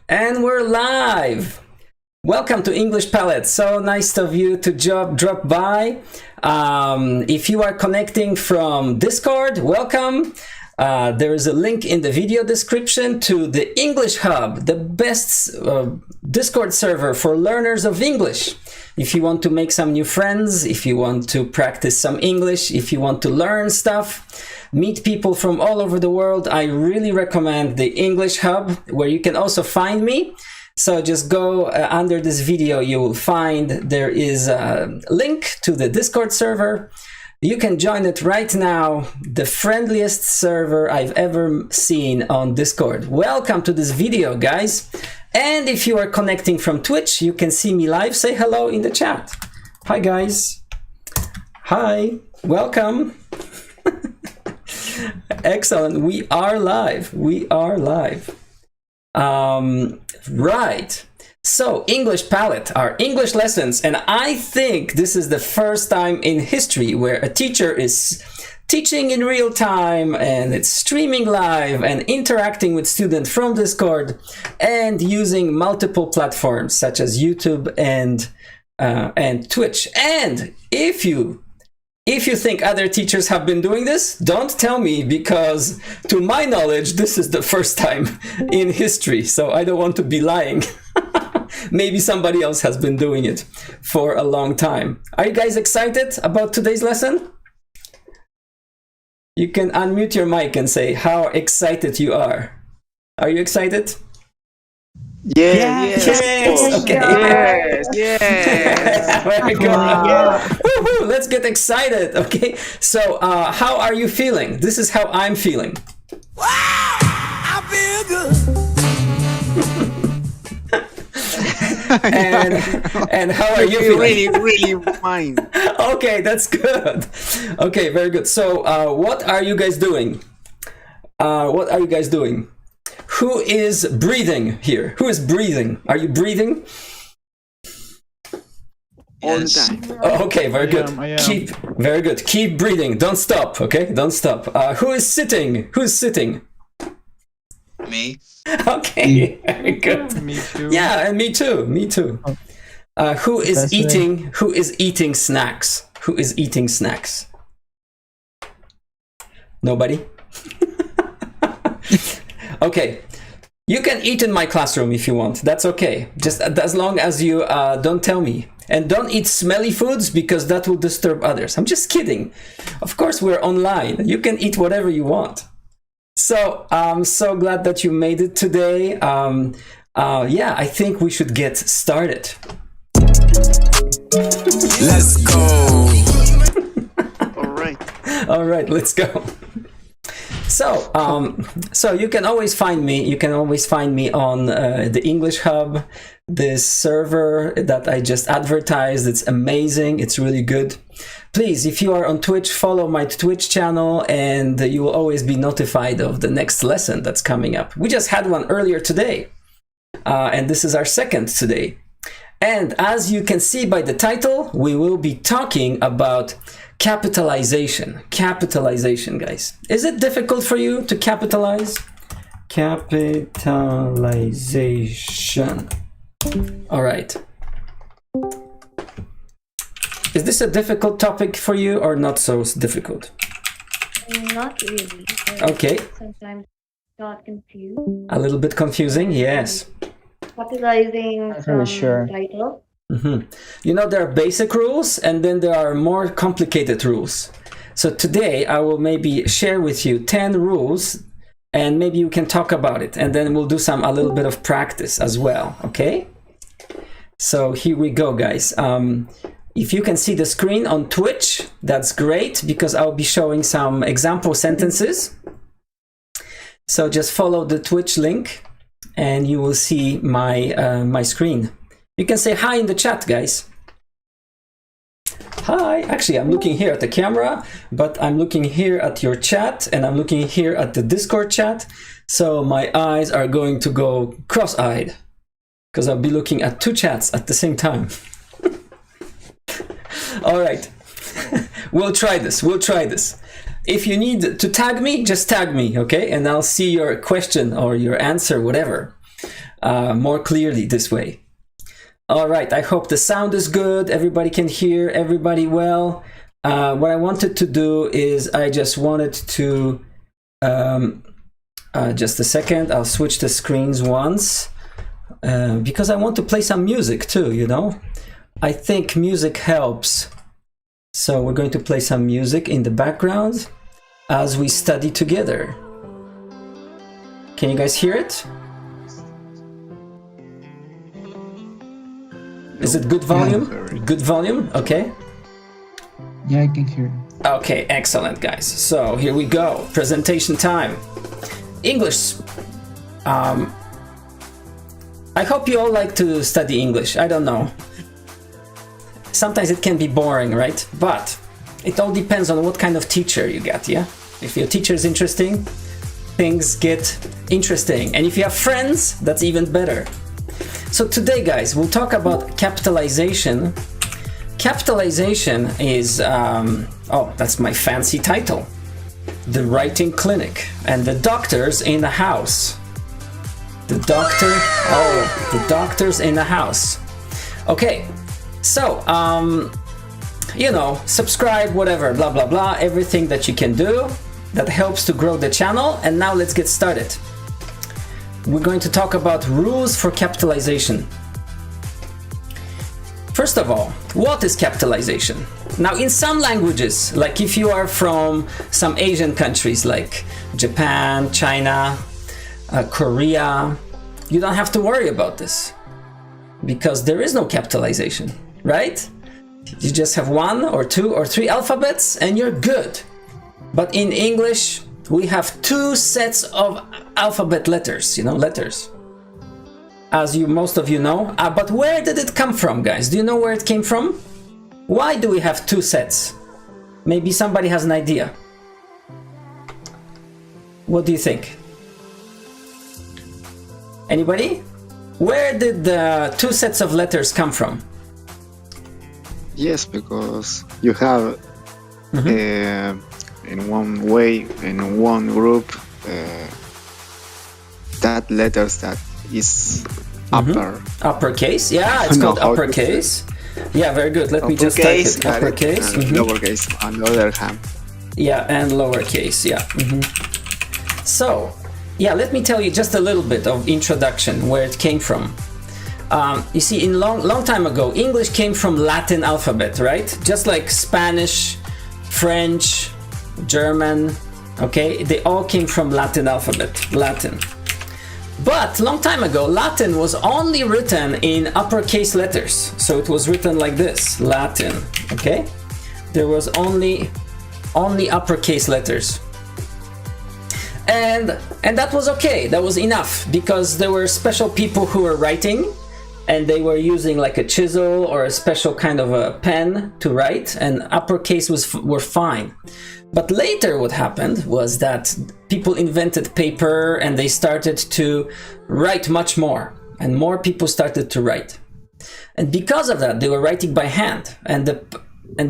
And we're live. Welcome to English Palette. So nice of you to drop by. If you are connecting from Discord, welcome. There is a link in the video description to the English Hub, the best Discord server for learners of English. If you want to make some new friends, if you want to practice some English, if you want to learn stuff, meet people from all over the world, I really recommend the English Hub, where you can also find me. So just go under this video, you will find there is a link to the Discord server. You can join it right now, the friendliest server I've ever seen on Discord. Welcome to this video, guys. And if you are connecting from Twitch, you can see me live. Say hello in the chat. Hi, guys. Hi, welcome. Excellent. We are live. We are live. Right. So, English Palette, our English lessons. And I think this is the first time in history where a teacher is teaching in real time and it's streaming live and interacting with students from Discord and using multiple platforms such as YouTube and Twitch. And if you think other teachers have been doing this, don't tell me, because to my knowledge, this is the first time in history. So I don't want to be lying. Maybe somebody else has been doing it for a long time. Are you guys excited about today's lesson? You can unmute your mic and say how excited you are. Are you excited? Yes. Okay. Yes. Very good. Woohoo, let's get excited. Okay. So, how are you feeling? This is how I'm feeling. Wow, I feel good. And how are you feeling? Really fine. Okay, that's good. Okay, very good. So, what are you guys doing? What are you guys doing? Who is breathing here? Who is breathing? Are you breathing? All the time. Oh, okay, very good. I am. Very good. Keep breathing. Don't stop. Okay, don't stop. Who is sitting? Who's sitting? Me. Okay, very good. Me too. Yeah, and me too. Me too. Who is That's right. eating? Who is eating snacks? Who is eating snacks? Nobody. Okay, you can eat in my classroom if you want. That's okay. Just as long as you don't tell me. And don't eat smelly foods, because that will disturb others. I'm just kidding. Of course, we're online. You can eat whatever you want. So I'm so glad that you made it today. Yeah, I think we should get started. Let's go. All right. Let's go. So, so you can always find me. You can always find me on the English Hub, this server that I just advertised. It's amazing. It's really good. Please, if you are on Twitch, follow my Twitch channel, and you will always be notified of the next lesson that's coming up. We just had one earlier today, and this is our second today. And as you can see by the title, we will be talking about capitalization. Capitalization, guys. Is it difficult for you to capitalize? Capitalization. All right. Is this a difficult topic for you or not so difficult? Not really. Okay. Sometimes got confused. A little bit confusing, yes. Capitalizing Not some really sure. title. You know, there are basic rules and then there are more complicated rules. So today I will maybe share with you 10 rules, and maybe you can talk about it, and then we'll do a little bit of practice as well, okay? So here we go, guys. If you can see the screen on Twitch, that's great, because I'll be showing some example sentences. So just follow the Twitch link and you will see my screen. You can say hi in the chat, guys. Hi. Actually, I'm looking here at the camera, but I'm looking here at your chat, and I'm looking here at the Discord chat. So my eyes are going to go cross-eyed, because I'll be looking at two chats at the same time. All right. We'll try this. We'll try this. If you need to tag me, just tag me, okay? And I'll see your question or your answer, whatever. more clearly this way. All right, I hope the sound is good. Everybody can hear everybody well. What I wanted to do is I just wanted to, just a second, I'll switch the screens once because I want to play some music too, you know? I think music helps. So we're going to play some music in the background as we study together. Can you guys hear it? Is it good volume? Yeah, Good volume? Okay. Yeah, I can hear. Okay, excellent, guys. So here we go. Presentation time. English. I hope you all like to study English. I don't know. Sometimes it can be boring, right? But it all depends on what kind of teacher you get, yeah? If your teacher is interesting, things get interesting. And if you have friends, that's even better. So today, guys, we'll talk about capitalization. Capitalization is, oh, that's my fancy title. The Writing Clinic and the doctors in the house. The doctors in the house. Okay, so, you know, subscribe, whatever, blah, blah, blah, everything that you can do that helps to grow the channel. And now let's get started. We're going to talk about rules for capitalization. First of all, what is capitalization? Now, in some languages, like if you are from some Asian countries like Japan, China, Korea, you don't have to worry about this because there is no capitalization, right? You just have 1 or 2 or 3 alphabets and you're good. But in English, we have 2 sets of alphabet letters, you know, letters. As most of you know. But where did it come from, guys? Do you know where it came from? Why do we have 2 sets? Maybe somebody has an idea. What do you think? Anybody? Where did the 2 sets of letters come from? Yes, because you have in one way, in one group, that letters that is upper. Uppercase, yeah, it's called uppercase. Yeah, very good. Let me just type it. Uppercase. And lowercase on the other hand. Yeah, and lowercase, yeah. So, yeah, let me tell you just a little bit of introduction where it came from. You see, in long time ago, English came from Latin alphabet, right? Just like Spanish, French, German, okay? They all came from Latin alphabet, Latin. But long time ago, Latin was only written in uppercase letters. So it was written like this, Latin, okay? There was only uppercase letters. And that was okay, that was enough, because there were special people who were writing and they were using like a chisel or a special kind of a pen to write, and uppercase were fine. But later what happened was that people invented paper and they started to write much more, and more people started to write. And because of that, they were writing by hand. And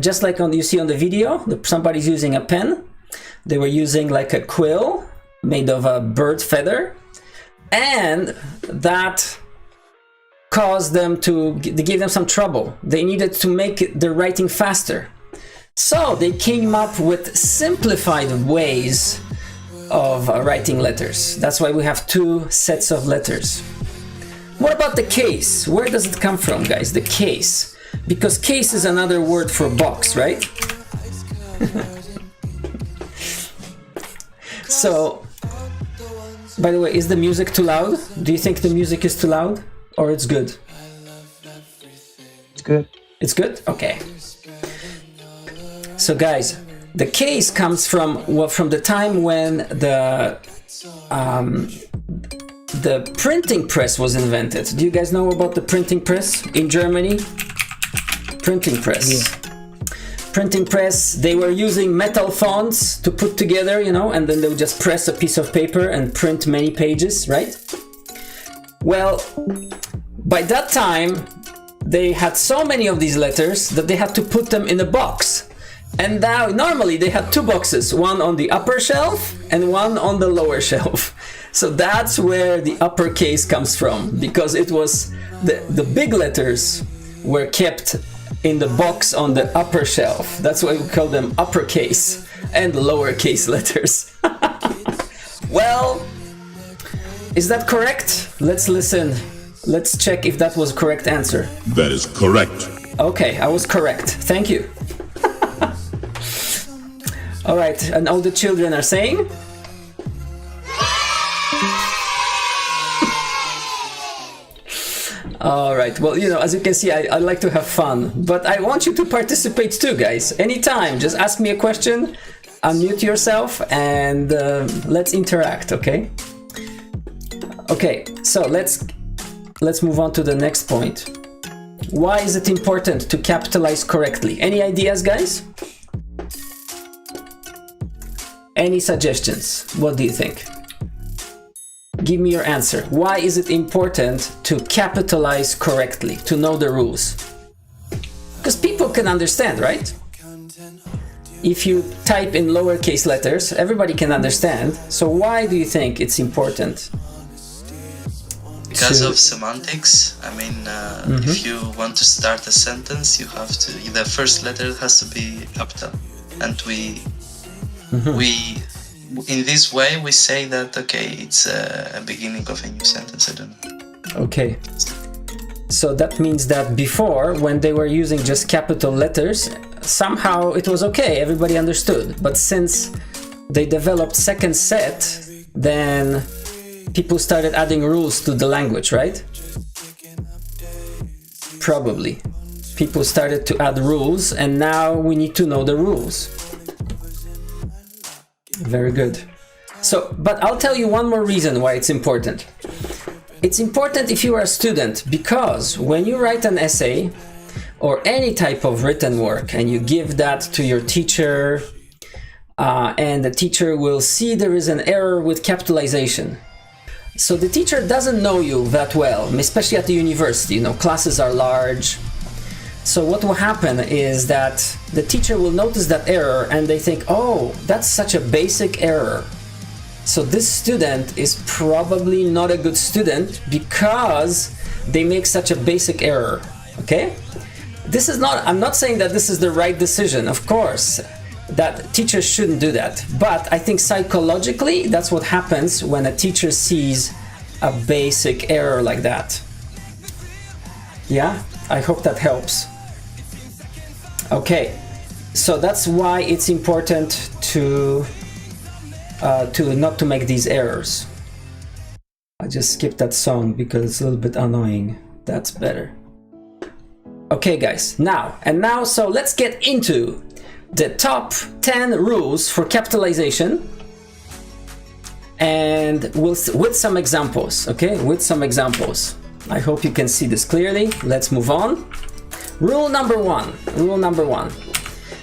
just like you see on the video, somebody's using a pen. They were using like a quill made of a bird feather, and that caused them they gave them some trouble. They needed to make their writing faster. So they came up with simplified ways of writing letters. That's why we have 2 sets of letters. What about the case? Where does it come from, guys? The case. Because case is another word for box, right? So, by the way, is the music too loud? Do you think the music is too loud? Or it's good? It's good. It's good? Okay. So guys, the case comes from the time when the printing press was invented. Do you guys know about the printing press in Germany? Printing press. Yeah. Printing press, they were using metal fonts to put together, you know, and then they would just press a piece of paper and print many pages, right? Well, by that time, they had so many of these letters that they had to put them in a box. And now, normally they had 2 boxes, one on the upper shelf and one on the lower shelf. So that's where the uppercase comes from, because it was the big letters were kept in the box on the upper shelf. That's why we call them uppercase and lowercase letters. Well, is that correct? Let's listen. Let's check if that was a correct answer. That is correct. Okay, I was correct. Thank you. All right, and all the children are saying? All right, well, you know, as you can see, I like to have fun, but I want you to participate too, guys. Anytime, just ask me a question, unmute yourself, and let's interact, okay? Okay, so let's move on to the next point. Why is it important to capitalize correctly? Any ideas, guys? Any suggestions? What do you think? Give me your answer. Why is it important to capitalize correctly, to know the rules? Because people can understand, right? If you type in lowercase letters, everybody can understand. So why do you think it's important? Because of semantics. I mean, if you want to start a sentence, you have to, the first letter has to be capital. And we in this way, we say that, okay, it's a beginning of a new sentence. I don't know. Okay. So that means that before, when they were using just capital letters, somehow it was okay, everybody understood. But since they developed second set, then people started adding rules to the language, right? Probably. People started to add rules, and now we need to know the rules. Very good. So, but I'll tell you one more reason why it's important. It's important if you are a student, because when you write an essay or any type of written work and you give that to your teacher, and the teacher will see there is an error with capitalization. So the teacher doesn't know you that well, especially at the university, you know, classes are large. So what will happen is that the teacher will notice that error and they think, oh, that's such a basic error. So this student is probably not a good student because they make such a basic error, okay? This is not, I'm not saying that this is the right decision, of course, that teachers shouldn't do that. But I think psychologically, that's what happens when a teacher sees a basic error like that. Yeah, I hope that helps. Okay, so that's why it's important to not to make these errors. I just skipped that song because it's a little bit annoying. That's better. Okay, guys, now, so let's get into the top 10 rules for capitalization, and with some examples, okay? With some examples. I hope you can see this clearly. Let's move on. Rule number one.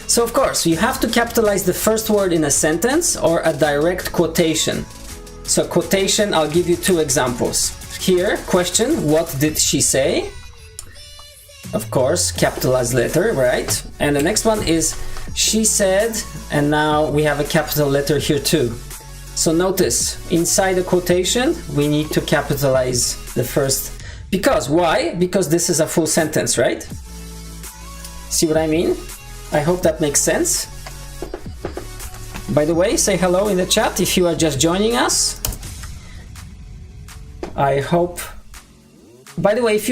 So of course, you have to capitalize the first word in a sentence or a direct quotation. So quotation, I'll give you two examples. Here, question, what did she say? Of course, capitalized letter, right? And the next one is, she said, and now we have a capital letter here too. So notice, inside the quotation, we need to capitalize the first. Because, why? Because this is a full sentence, right? See what I mean? I hope that makes sense. By the way, say hello in the chat if you are just joining us. I hope. By the way, if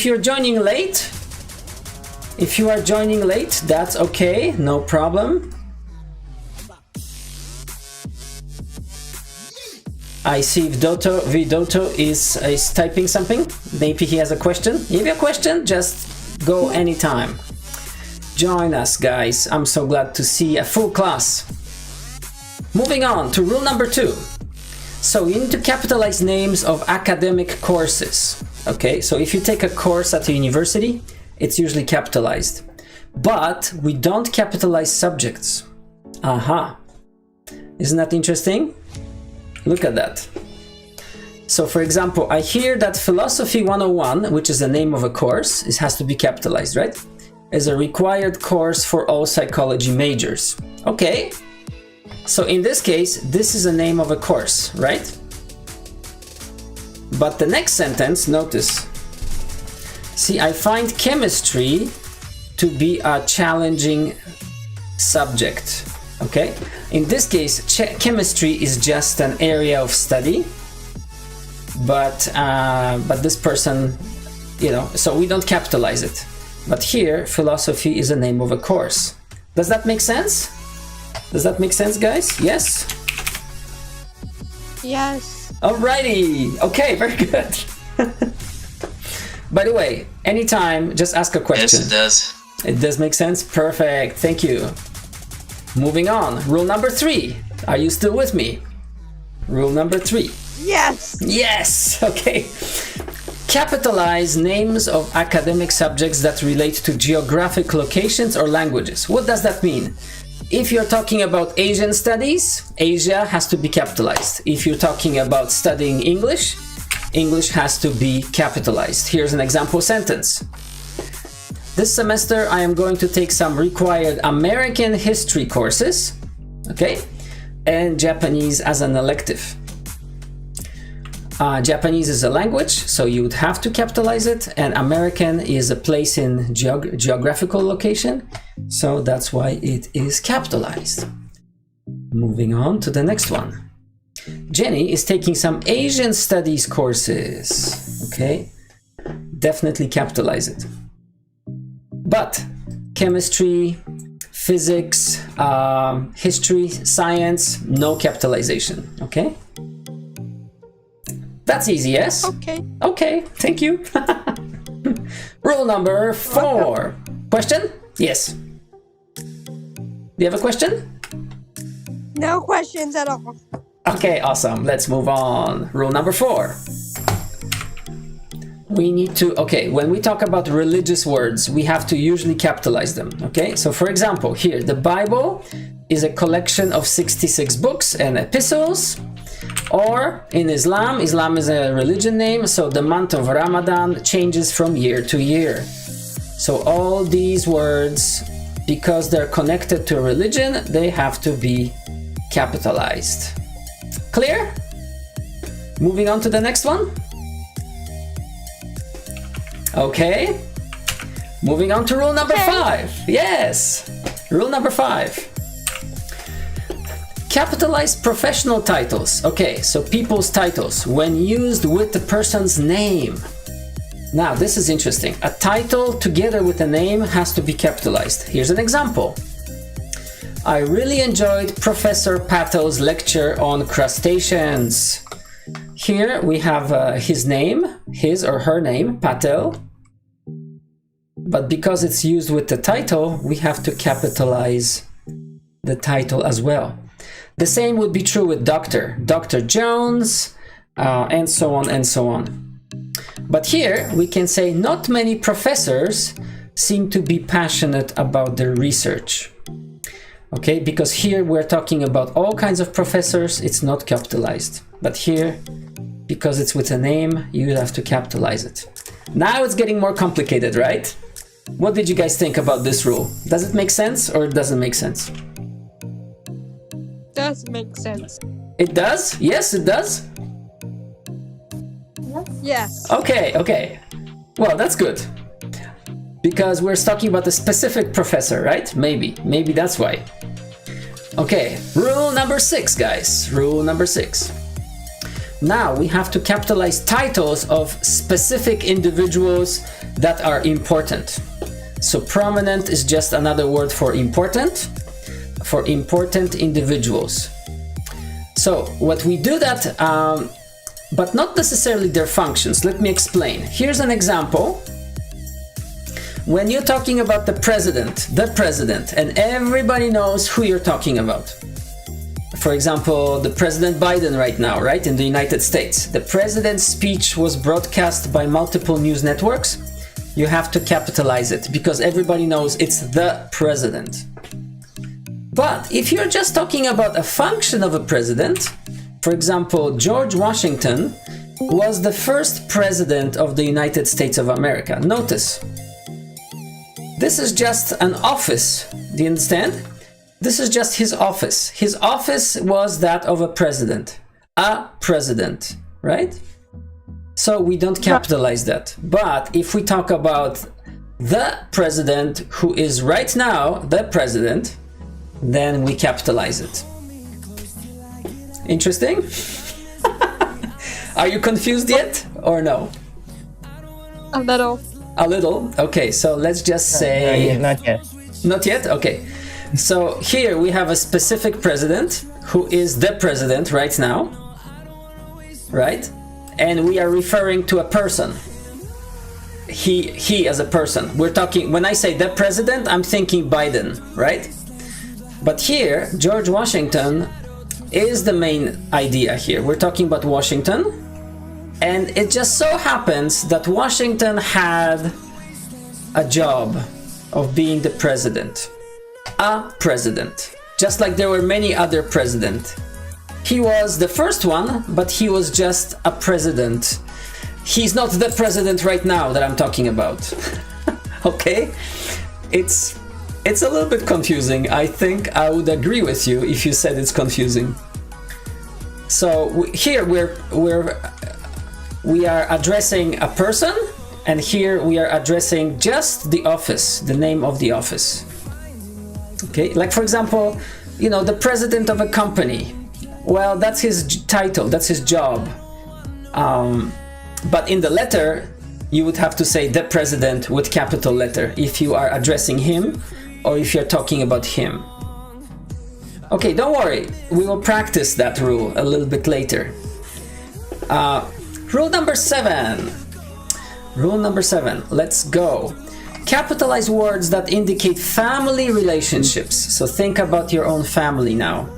you're joining late, that's okay, no problem. I see Vidoto is typing something. Maybe he has a question. If you have a question, just go anytime. Join us, guys. I'm so glad to see a full class. Moving on to rule number 2. So you need to capitalize names of academic courses. Okay, so if you take a course at a university, it's usually capitalized. But we don't capitalize subjects. Aha. Isn't that interesting? Look at that. So for example, I hear that Philosophy 101, which is the name of a course, it has to be capitalized, right? Is a required course for all psychology majors. Okay. So in this case, this is a name of a course, right? But the next sentence, notice. See, I find chemistry to be a challenging subject. Okay? In this case, chemistry is just an area of study. But this person, you know, so we don't capitalize it. But here, philosophy is the name of a course. Does that make sense? Does that make sense, guys? Yes? Yes. Alrighty. Okay, very good. By the way, anytime, just ask a question. Yes, it does. It does make sense? Perfect. Thank you. Moving on. Rule number 3. Are you still with me? Rule number 3. Yes. Yes. Okay. Capitalize names of academic subjects that relate to geographic locations or languages. What does that mean? If you're talking about Asian studies, Asia has to be capitalized. If you're talking about studying English, English has to be capitalized. Here's an example sentence. This semester I am going to take some required American history courses, okay, and Japanese as an elective. Japanese is a language, so you would have to capitalize it, and American is a place in geographical location, so that's why it is capitalized. Moving on to the next one. Jenny is taking some Asian studies courses, okay? Definitely capitalize it. But chemistry, physics, history, science, no capitalization, okay? That's easy, yes? Okay. Okay, thank you. Rule number 4. Question? Yes. Do you have a question? No questions at all. Okay, awesome. Let's move on. Rule number 4. We need to, okay, when we talk about religious words, we have to usually capitalize them, okay? So for example, here, the Bible is a collection of 66 books and epistles. Or in Islam, Islam is a religion name, so the month of Ramadan changes from year to year. So all these words, because they're connected to a religion, they have to be capitalized. Clear? Moving on to the next one. Okay. Moving on to rule number 5. Yes. Rule number 5. Capitalize professional titles. Okay, so people's titles when used with the person's name. Now, this is interesting. A title together with a name has to be capitalized. Here's an example. I really enjoyed Professor Patel's lecture on crustaceans. Here we have his name, his or her name, Patel. But because it's used with the title, we have to capitalize the title as well. The same would be true with Dr. Jones, and so on and so on. But here we can say not many professors seem to be passionate about their research. Okay, because here we're talking about all kinds of professors, it's not capitalized. But here, because it's with a name, you have to capitalize it. Now it's getting more complicated, right? What did you guys think about this rule? Does it make sense or it doesn't make sense? Does make sense. It does? Yes, it does? Yes. Okay. Well, that's good. Because we're talking about a specific professor, right? Maybe that's why. Okay, rule number 6, guys. Rule number 6. Now we have to capitalize titles of specific individuals that are important. So prominent is just another word for important individuals. So what we do that, but not necessarily their functions. Let me explain. Here's an example. When you're talking about the president, and everybody knows who you're talking about. For example, the President Biden right now, right, in the United States. The president's speech was broadcast by multiple news networks. You have to capitalize it because everybody knows it's the president. But if you're just talking about a function of a president, for example, George Washington was the first president of the United States of America. Notice, this is just an office. Do you understand? This is just his office. His office was that of a president, right? so we don't capitalize that. But if we talk about the president who is right now the president, then we capitalize it. Interesting? Are you confused yet or no? A little. A little? Okay, so let's just say... Not yet. Not yet? Okay. So here we have a specific president who is the president right now, right? And we are referring to a person. He as a person. We're talking, when I say the president, I'm thinking Biden, right? But here, George Washington is the main idea here. We're talking about Washington. And it just so happens that Washington had a job of being the president. A president. Just like there were many other presidents. He was the first one, but he was just a president. He's not the president right now that I'm talking about. Okay? It's a little bit confusing. I think I would agree with you if you said it's confusing. So here we are addressing a person, and here we are addressing just the office, the name of the office. Okay, like for example, you know, the president of a company. Well, that's his title, that's his job. But in the letter, you would have to say the president with capital letter if you are addressing him or if you're talking about him. Okay, don't worry, we will practice that rule a little bit later. Rule number 7. Rule number 7, let's go. Capitalize words that indicate family relationships. So think about your own family now.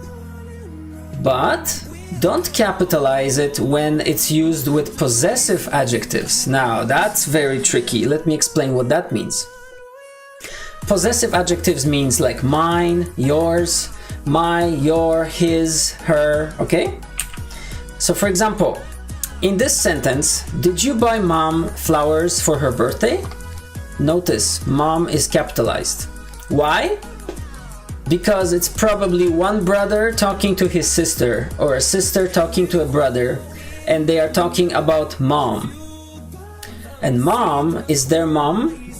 But don't capitalize it when it's used with possessive adjectives. Now, that's very tricky. Let me explain what that means. Possessive adjectives means like mine, yours, my, your, his, her, okay? So for example, in this sentence, did you buy mom flowers for her birthday? Notice, mom is capitalized. Why? Because it's probably one brother talking to his sister or a sister talking to a brother, and they are talking about mom. And mom is their mom,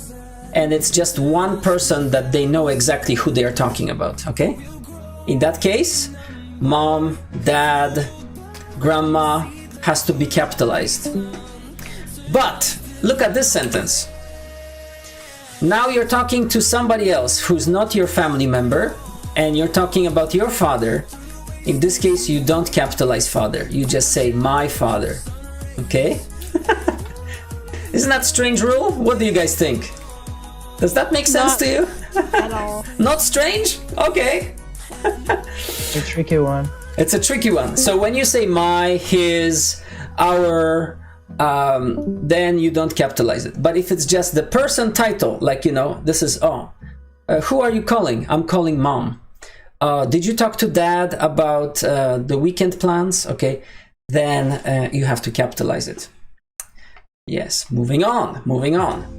and it's just one person that they know exactly who they are talking about, okay? In that case, mom, dad, grandma has to be capitalized. But look at this sentence. Now you're talking to somebody else who's not your family member, and you're talking about your father. In this case, you don't capitalize father. You just say my father. Okay? Isn't that strange rule? What do you guys think? Does that make sense to you? At all. Not strange? Okay. It's a tricky one. It's a tricky one. So when you say my, his, our, then you don't capitalize it. But if it's just the person title, like, you know, this is, who are you calling? I'm calling mom. Did you talk to dad about the weekend plans? Okay, then you have to capitalize it. Yes, moving on.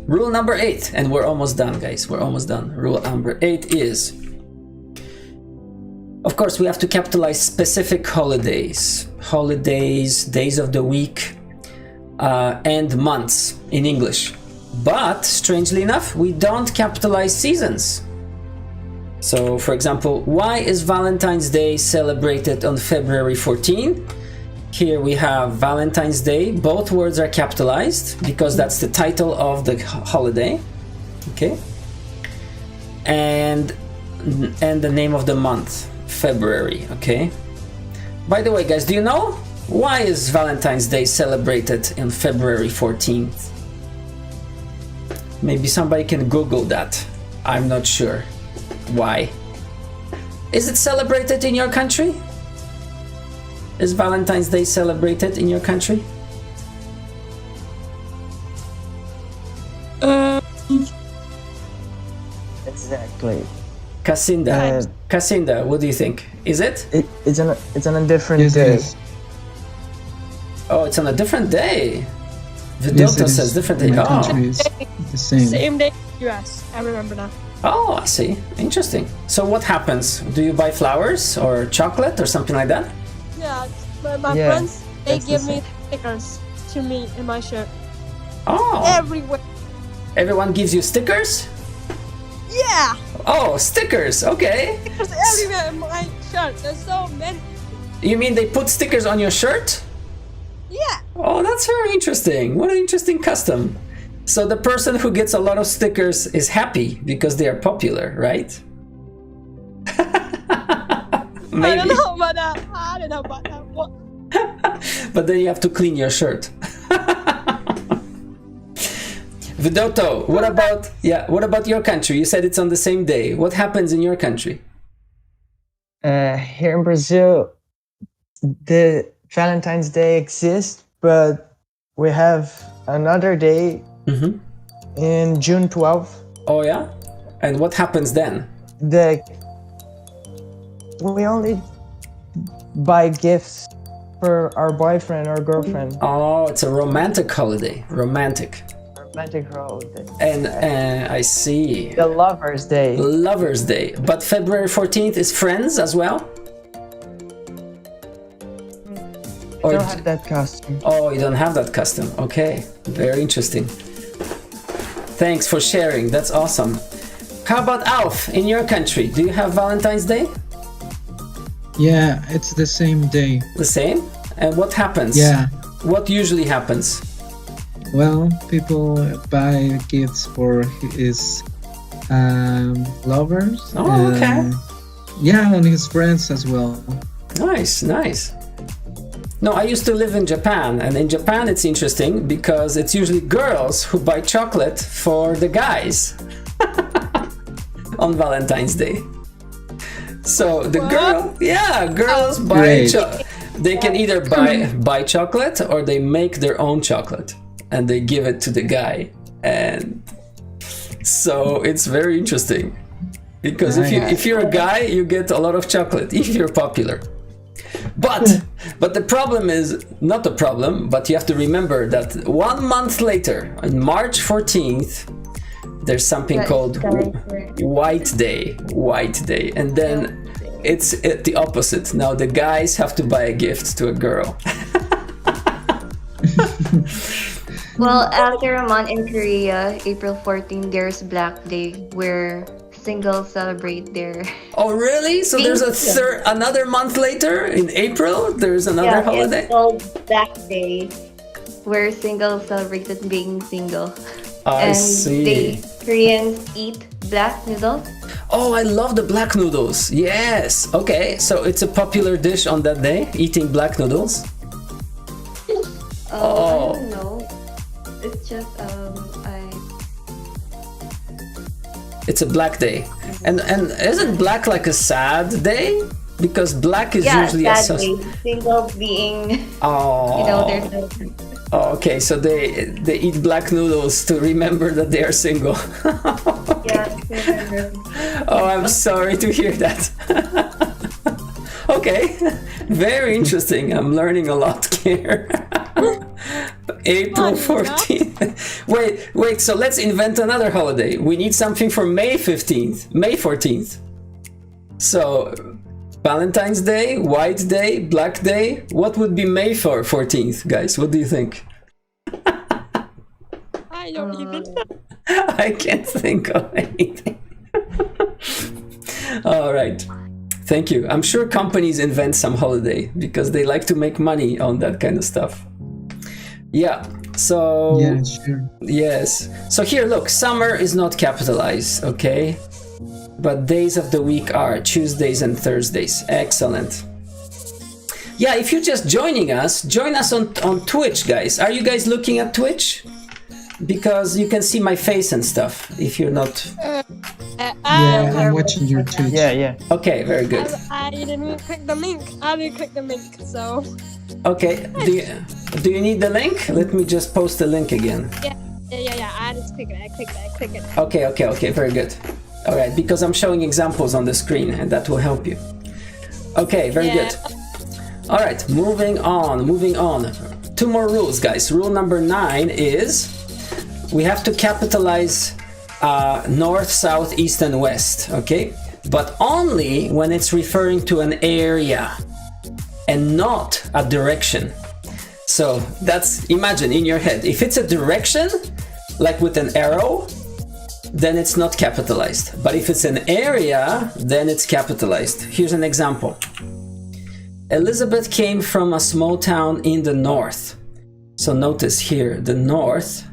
Rule number 8, and we're almost done, guys. We're almost done. Rule number 8 is, of course, we have to capitalize specific holidays. Holidays, days of the week, and months in English. But, strangely enough, we don't capitalize seasons. So, for example, why is Valentine's Day celebrated on February 14? Here we have Valentine's Day. Both words are capitalized because that's the title of the holiday. Okay. And the name of the month, February. Okay. By the way, guys, do you know why is Valentine's Day celebrated on February 14th? Maybe somebody can Google that. I'm not sure. Why? Is it celebrated in your country? Is Valentine's Day celebrated in your country? Exactly. Casinda, what do you think? Is it? It's on a different Yes, day. it is. Oh, it's on a different day. Yes, Vidota it is. says different day. My Oh. country is the same. Same day, US. I remember now. Oh, I see. Interesting. So what happens? Do you buy flowers or chocolate or something like that? Yeah, my Yeah, friends, they that's the give me same. stickers. to me in my shirt. Oh, Everywhere. everyone gives you stickers? Yeah! Oh, stickers, okay. There's everywhere in my shirt. There's so many. You mean they put stickers on your shirt? Yeah! Oh, that's very interesting. What an interesting custom. So the person who gets a lot of stickers is happy because they are popular, right? Maybe. I don't know about that. I don't know about that. What? But then you have to clean your shirt. Vidoto, what about your country? You said it's on the same day. What happens in your country? Here in Brazil, the Valentine's Day exists, but we have another day in June 12th. Oh yeah? And what happens then? We only buy gifts for our boyfriend or girlfriend. Oh, it's a romantic holiday. Romantic holiday. And I see. The Lovers' Day. Lovers' Day. But February 14th is Friends as well? I don't have that costume. Oh, you don't have that custom. Okay, very interesting. Thanks for sharing. That's awesome. How about Alf in your country? Do you have Valentine's Day? Yeah, it's the same day. The same? And what happens? Yeah. What usually happens? Well, people buy gifts for his lovers. Oh, okay. Yeah, and his friends as well. Nice, nice. No, I used to live in Japan, and in Japan it's interesting because it's usually girls who buy chocolate for the guys on Valentine's Day. So the girls buy they can either buy chocolate or they make their own chocolate and they give it to the guy. And so it's very interesting because if you're a guy, you get a lot of chocolate if you're popular. But the problem is not the problem, but you have to remember that 1 month later, on March 14th, there's something called White Day, and then it's the opposite. Now the guys have to buy a gift to a girl. Well, after a month in Korea, April 14, there's Black Day, where singles celebrate their... Oh, really? So there's another month later in April, there's another holiday? It's called Black Day, where singles celebrated being single. I see. Koreans eat black noodles. Oh, I love the black noodles. Yes. Okay, so it's a popular dish on that day, eating black noodles. I don't know. It's just It's a black day, and isn't black like a sad day? Because black is usually sad day. Single being. There's no. Oh, okay, so they eat black noodles to remember that they are single. Oh, I'm sorry to hear that. Okay, very interesting. I'm learning a lot here. April 14th. Wait, so let's invent another holiday. We need something for May 15th, May 14th. So, Valentine's Day, White Day, Black Day. What would be May 14th, guys? What do you think? I don't even know. I can't think of anything. All right. Thank you. I'm sure companies invent some holiday because they like to make money on that kind of stuff. Yeah, so... Yeah, sure. Yes. So here, look, summer is not capitalized, okay? But days of the week are Tuesdays and Thursdays. Excellent. Yeah, if you're just joining us, join us on Twitch, guys. Are you guys looking at Twitch? Because you can see my face and stuff, if you're not... Yeah, I'm watching your Twitch. Yeah. Okay, very good. I didn't click the link. I didn't click the link, so... Okay, do you need the link? Let me just post the link again. Yeah. I just click it. Okay, very good. All right, because I'm showing examples on the screen and that will help you. Okay, very good. All right, moving on. 2 more rules, guys. Rule number 9 is we have to capitalize north, south, east, and west, okay? But only when it's referring to an area and not a direction. So that's, imagine in your head, if it's a direction, like with an arrow, then it's not capitalized. But if it's an area, then it's capitalized. Here's an example. Elizabeth came from a small town in the north. So notice here, the north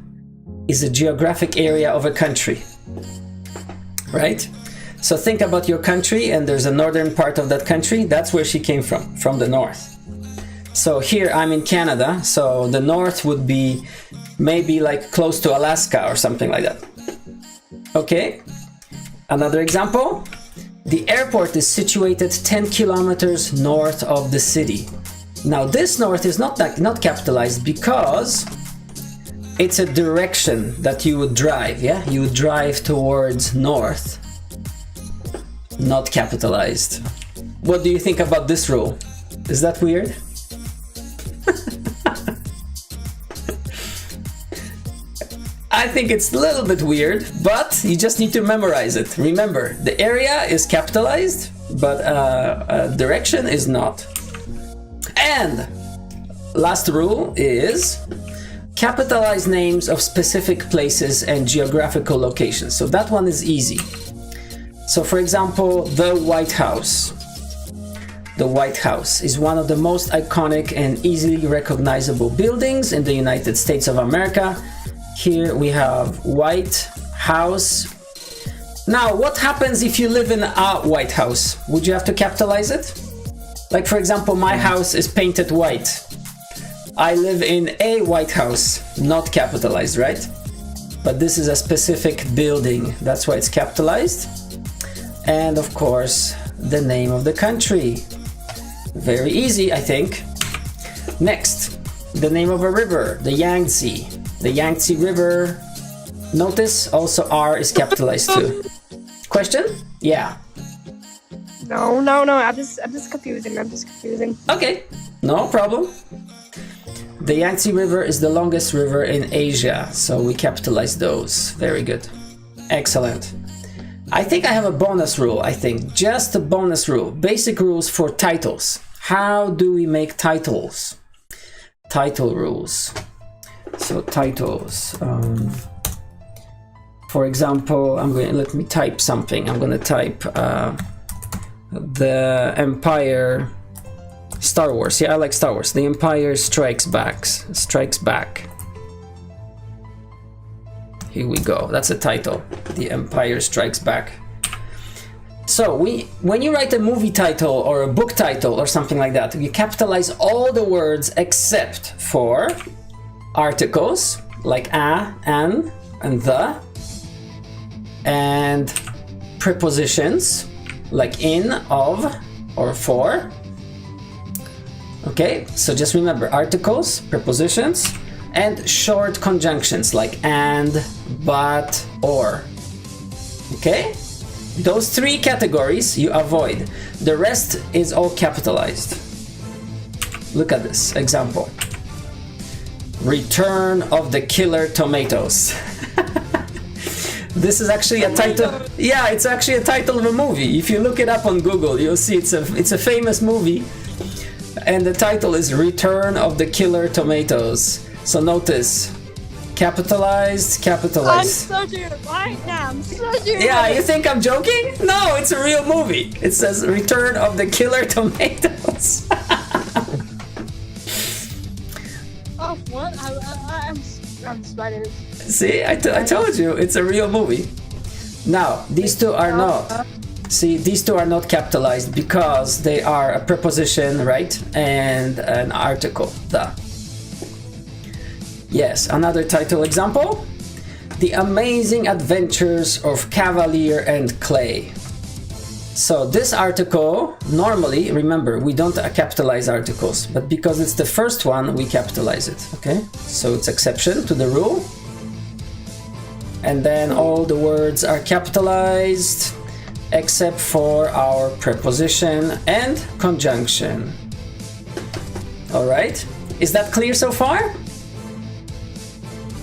is a geographic area of a country, right? So think about your country, and there's a northern part of that country. That's where she came from the north. So here I'm in Canada, so the north would be maybe like close to Alaska or something like that. Okay, another example. The airport is situated 10 kilometers north of the city. Now this north is not capitalized because it's a direction that you would drive, yeah? You would drive towards north, not capitalized. What do you think about this rule? Is that weird? I think it's a little bit weird, but you just need to memorize it. Remember, the area is capitalized, but direction is not. And last rule is capitalize names of specific places and geographical locations. So that one is easy. So for example, the White House. The White House is one of the most iconic and easily recognizable buildings in the United States of America. Here we have White House. Now, what happens if you live in a White House? Would you have to capitalize it? Like, for example, my house is painted white. I live in a White House, not capitalized, right? But this is a specific building, that's why it's capitalized. And of course, the name of the country. Very easy, I think. Next, the name of a river, the Yangtze. The Yangtze River. Notice also R is capitalized too. Question? Yeah. No. I'm just confusing. Okay, no problem. The Yangtze River is the longest river in Asia, so we capitalize those. Very good. Excellent. I think I have a bonus rule, just a bonus rule. Basic rules for titles. How do we make titles? Title rules. So titles. For example, let me type something. I'm going to type The Empire, Star Wars. Yeah, I like Star Wars. The Empire Strikes Back. Here we go. That's a title. The Empire Strikes Back. So when you write a movie title or a book title or something like that, you capitalize all the words except for articles like a, an, and the, and prepositions like in, of, or for. Okay, so just remember articles, prepositions, and short conjunctions like and, but, or. Okay? Those three categories you avoid. The rest is all capitalized. Look at this example. Return of the Killer Tomatoes. This is actually a title. Yeah, it's actually a title of a movie. If you look it up on Google, you'll see it's a famous movie. And the title is Return of the Killer Tomatoes. So notice, capitalized. I'm so serious right now. I'm so serious. Yeah, you think I'm joking? No, it's a real movie. It says Return of the Killer Tomatoes. Oh, what? I'm sweating. See, I told you, it's a real movie. Now, these two are not. See, these two are not capitalized because they are a preposition, right? And an article, the. Yes, another title example. The Amazing Adventures of Cavalier and Clay. So this article, normally, remember, we don't capitalize articles, but because it's the first one, we capitalize it, okay? So it's exception to the rule. And then all the words are capitalized, except for our preposition and conjunction. All right, is that clear so far?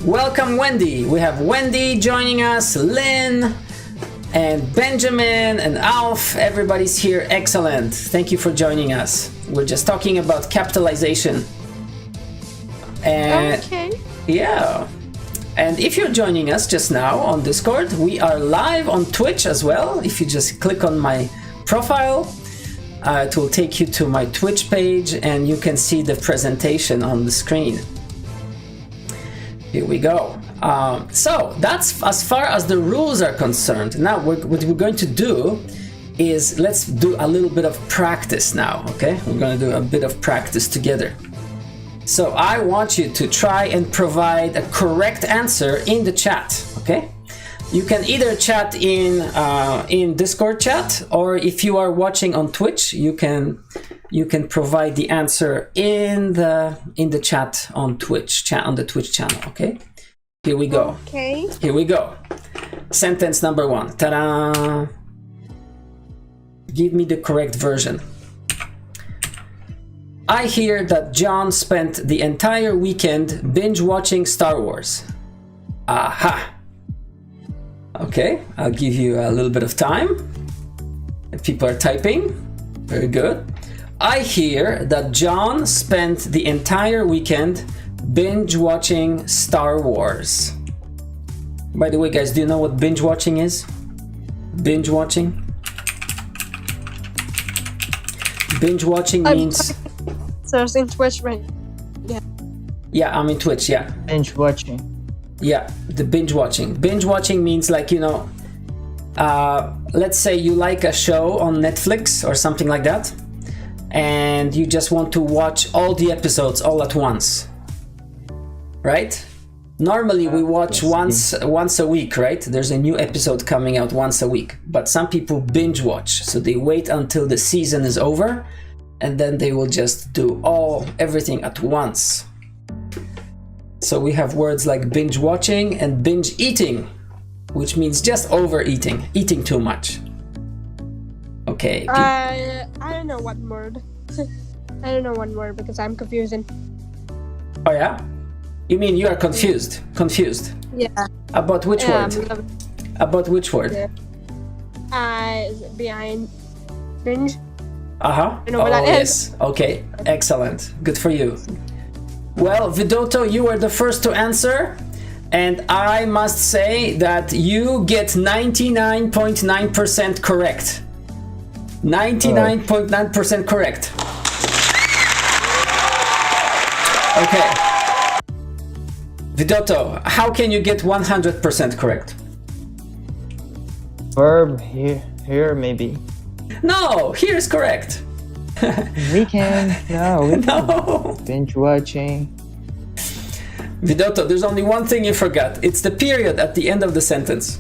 Welcome, Wendy. We have Wendy joining us, Lynn, and Benjamin, and Alf. Everybody's here. Excellent. Thank you for joining us. We're just talking about capitalization. And Okay. yeah. And if you're joining us just now on Discord, we are live on Twitch as well. If you just click on my profile, it will take you to my Twitch page and you can see the presentation on the screen. Here we go. So that's as far as the rules are concerned. Now what we're going to do is let's do a little bit of practice now, okay? We're going to do a bit of practice together. So I want you to try and provide a correct answer in the chat, okay? You can either chat in Discord chat, or if you are watching on Twitch, you can provide the answer in the chat on Twitch, on the Twitch channel, okay? Here we go. Okay. Here we go. Sentence number 1. Ta-da! Give me the correct version. I hear that John spent the entire weekend binge watching Star Wars. Aha! Okay, I'll give you a little bit of time. People are typing. Very good. I hear that John spent the entire weekend binge watching Star Wars. By the way, guys, do you know what binge watching is? Binge watching? Binge watching means... So it's in Twitch, right? Yeah, I'm in Twitch, yeah. Binge watching. Yeah, the binge watching. Binge watching means like, you know, let's say you like a show on Netflix or something like that, and you just want to watch all the episodes all at once, right? Normally we watch once a week, right? There's a new episode coming out once a week, but some people binge watch, so they wait until the season is over, and then they will just do everything at once. So we have words like binge watching and binge eating, which means just overeating, eating too much. Okay. I don't know what word. I don't know one word because I'm confusing. Oh yeah? You mean you are confused? Confused? Yeah. About which word? About which word? Yeah. Behind binge. Uh-huh. I know what that yes. Okay. Excellent. Good for you. Well, Vidoto, you were the first to answer, and I must say that you get 99.9% correct. 99.9% correct. Okay. Vidoto, how can you get 100% correct? Verb here maybe. No, here is correct. Weekend. No. No. Binge watching. Vidoto, there's only one thing you forgot. It's the period at the end of the sentence.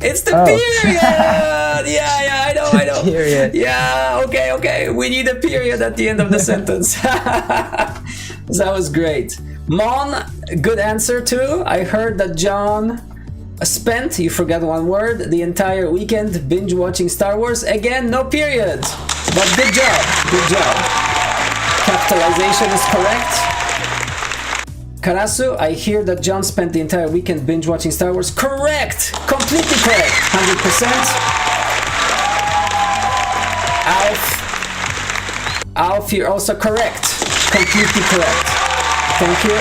It's the Oh. period! Yeah, I know. Period. Yeah, okay. We need a period at the end of the sentence. That was great. Mon, good answer too. I heard that John spent, you forgot one word, the entire weekend binge watching Star Wars. Again, no period. But good job. Capitalization is correct. Karasu, I hear that John spent the entire weekend binge watching Star Wars. Correct! Completely correct. 100%. Alf, you're also correct. Completely correct. Thank you.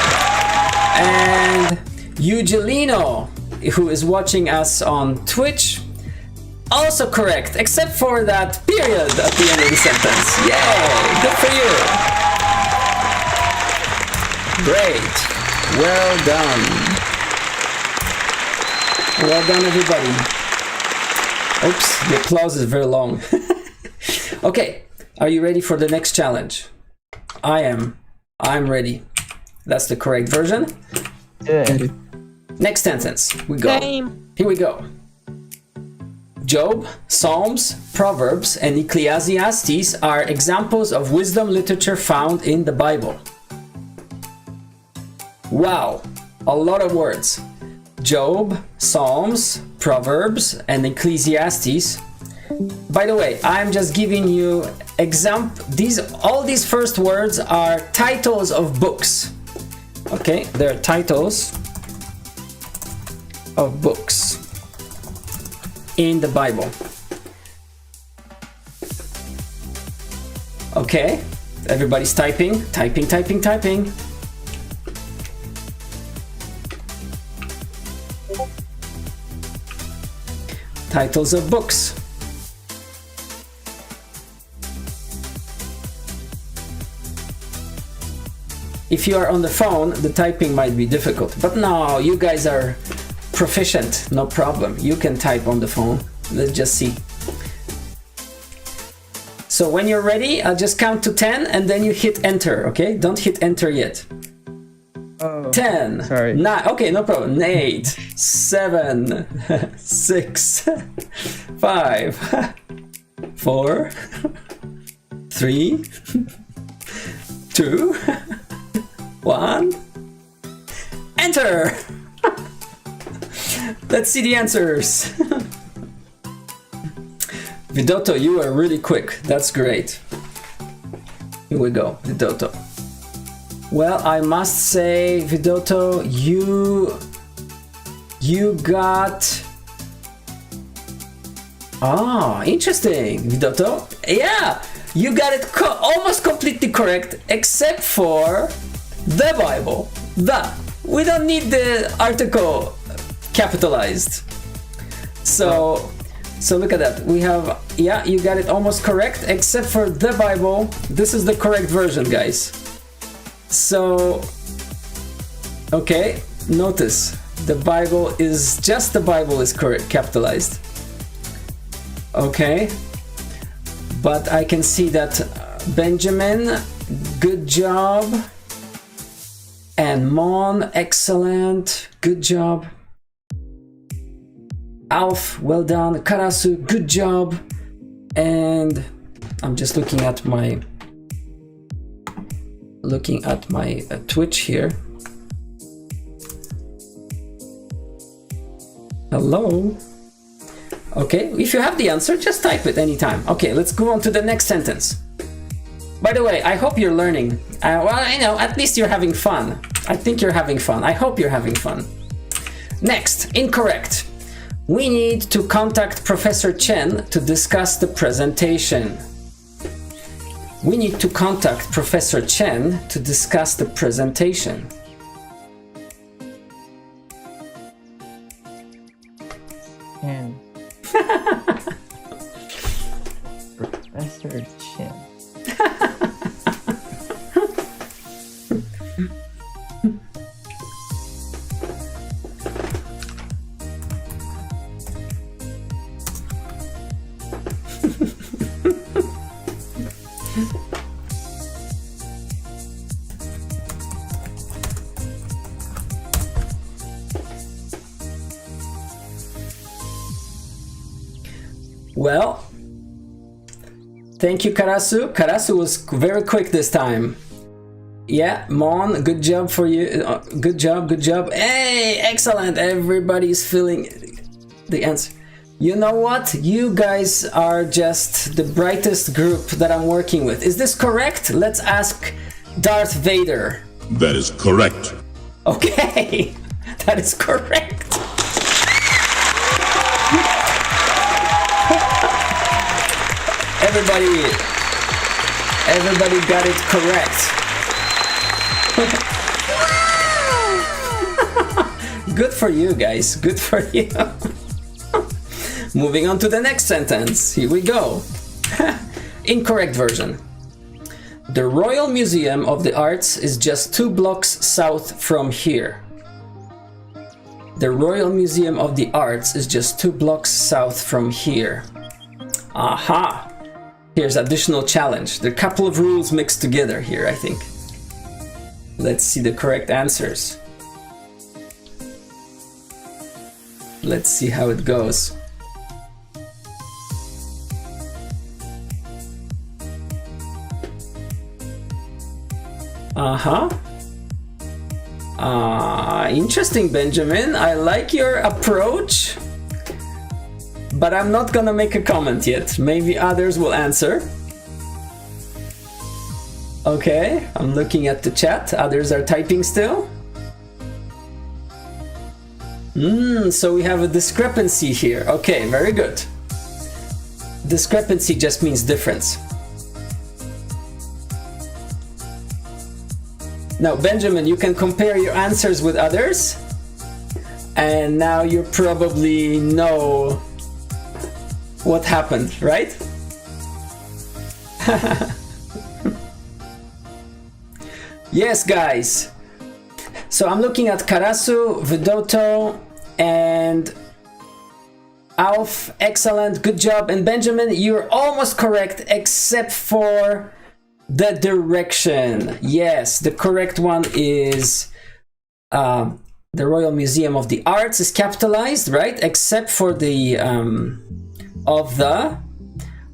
And Eugelino, who is watching us on Twitch, also correct, except for that period at the end of the sentence. Yay! Good for you. Great. Well done. Well done, everybody. Oops, the applause is very long. Okay, are you ready for the next challenge? I am. I'm ready. That's the correct version. Good. Next sentence. We go. Same. Here we go. Job, Psalms, Proverbs, and Ecclesiastes are examples of wisdom literature found in the Bible. Wow, a lot of words. Job, Psalms, Proverbs, and Ecclesiastes. By the way, I'm just giving you all these first words are titles of books. Okay, they're titles of books in the Bible. Okay, everybody's typing. Titles of books. If you are on the phone, the typing might be difficult, but no, you guys are proficient, no problem. You can type on the phone. Let's just see. So when you're ready, I'll just count to 10 and then you hit enter, okay? Don't hit enter yet. Oh, 10, sorry. 9, okay, no problem. 8, 7, 6, 5, 4, 3, 2, 1, enter! Let's see the answers. Vidoto, you are really quick. That's great. Here we go, Vidoto. Well, I must say, Vidoto, you got... Ah, interesting, Vidoto. Yeah, you got it almost completely correct, except for the Bible. We don't need the article capitalized. So look at that. We have, yeah, you got it almost correct, except for the Bible. This is the correct version, guys. So, okay, notice the Bible is just the Bible is correct, capitalized. Okay, but I can see that Benjamin, good job, and Mon, excellent, good job. Alf, well done. Karasu, good job. And I'm just looking at my Twitch here. Hello. Okay, if you have the answer, just type it anytime. Okay, let's go on to the next sentence. By the way, I hope you're learning. Well, I know, at least you're having fun. I think you're having fun. I hope you're having fun. Next, incorrect. We need to contact Professor Chen to discuss the presentation. We need to contact Professor Chen to discuss the presentation. Chen. Professor Chen. Well, thank you, Karasu. Karasu was very quick this time. Yeah, Mon, good job for you. Good job, good job. Hey, excellent. Everybody's feeling the answer. You know what? You guys are just the brightest group that I'm working with. Is this correct? Let's ask Darth Vader. That is correct. Okay, that is correct. Everybody got it correct. Good for you guys, good for you. Moving on to the next sentence, here we go. Incorrect version. The Royal Museum of the Arts is just 2 blocks south from here. The Royal Museum of the Arts is just 2 blocks south from here. Aha! Here's additional challenge. There are a couple of rules mixed together here, I think. Let's see the correct answers. Let's see how it goes. Interesting, Benjamin. I like your approach, but I'm not gonna make a comment yet. Maybe others will answer. Okay, I'm looking at the chat. Others are typing still. So we have a discrepancy here. Okay, very good. Discrepancy just means difference. Now, Benjamin, you can compare your answers with others, and now you probably know what happened, right? Yes, guys. So I'm looking at Karasu, Vidoto, and Alf. Excellent, good job. And Benjamin, you're almost correct, except for the direction. Yes, the correct one is the Royal Museum of the Arts is capitalized, right? Except for the of the,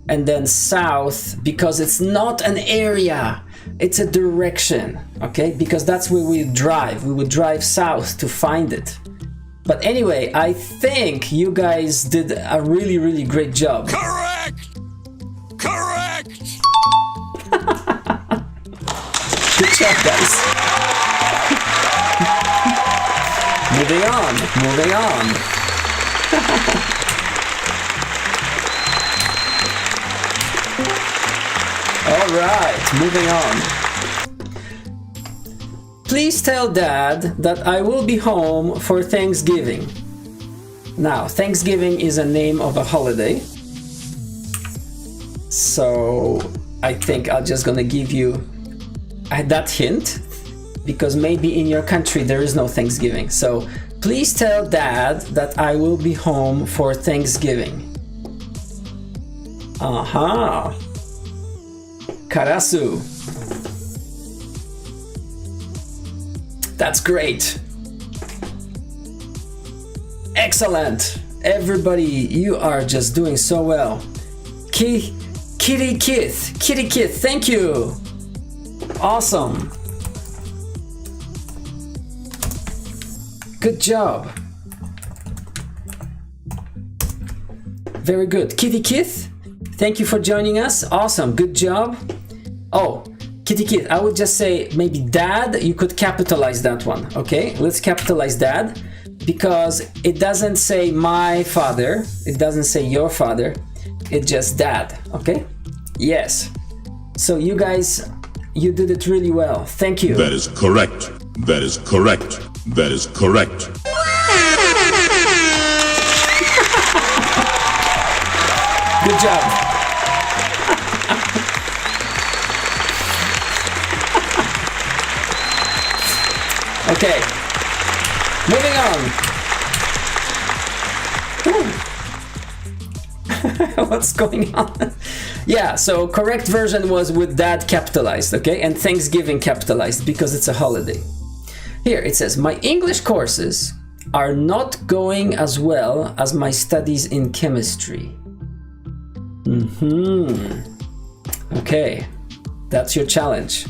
and then south, because it's not an area, it's a direction, okay? Because that's where we drive. We would drive south to find it. But anyway, I think you guys did a really, really great job. Correct! Correct! Good job, guys. Moving on, moving on. All right, moving on. Please tell Dad that I will be home for Thanksgiving. Now, Thanksgiving is a name of a holiday. So I think I'm just gonna give you that hint, because maybe in your country there is no Thanksgiving. So please tell Dad that I will be home for Thanksgiving. Aha. Karasu. That's great. Excellent. Everybody, you are just doing so well. Kitty Kith, thank you. Awesome. Good job. Very good. Kitty Kith, thank you for joining us. Awesome. Good job. Oh, Kitty Kith, I would just say maybe Dad, you could capitalize that one. Okay, let's capitalize Dad, because it doesn't say my father, it doesn't say your father, it's just Dad. Okay, yes. So you guys, you did it really well. Thank you. That is correct. That is correct. That is correct. Good job. Okay, moving on. What's going on? Yeah, so correct version was with Dad capitalized, okay? And Thanksgiving capitalized because it's a holiday. Here it says, my English courses are not going as well as my studies in chemistry. Okay, that's your challenge.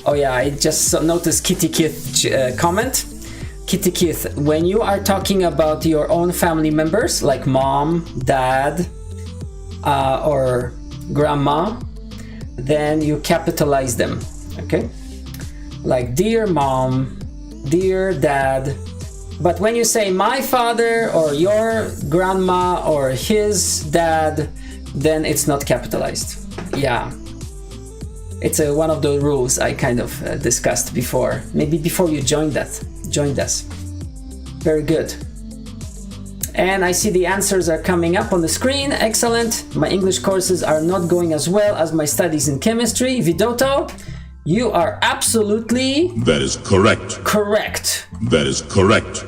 Oh yeah, I just noticed Kitty Kith comment. Kitty Kith, when you are talking about your own family members, like mom, dad, or grandma, then you capitalize them, okay? Like dear mom, dear dad. But when you say my father or your grandma or his dad, then it's not capitalized. Yeah. It's one of the rules I kind of discussed before. Maybe before you joined us. Very good. And I see the answers are coming up on the screen. Excellent. My English courses are not going as well as my studies in chemistry. Vidoto, you are absolutely... That is correct. Correct. That is correct.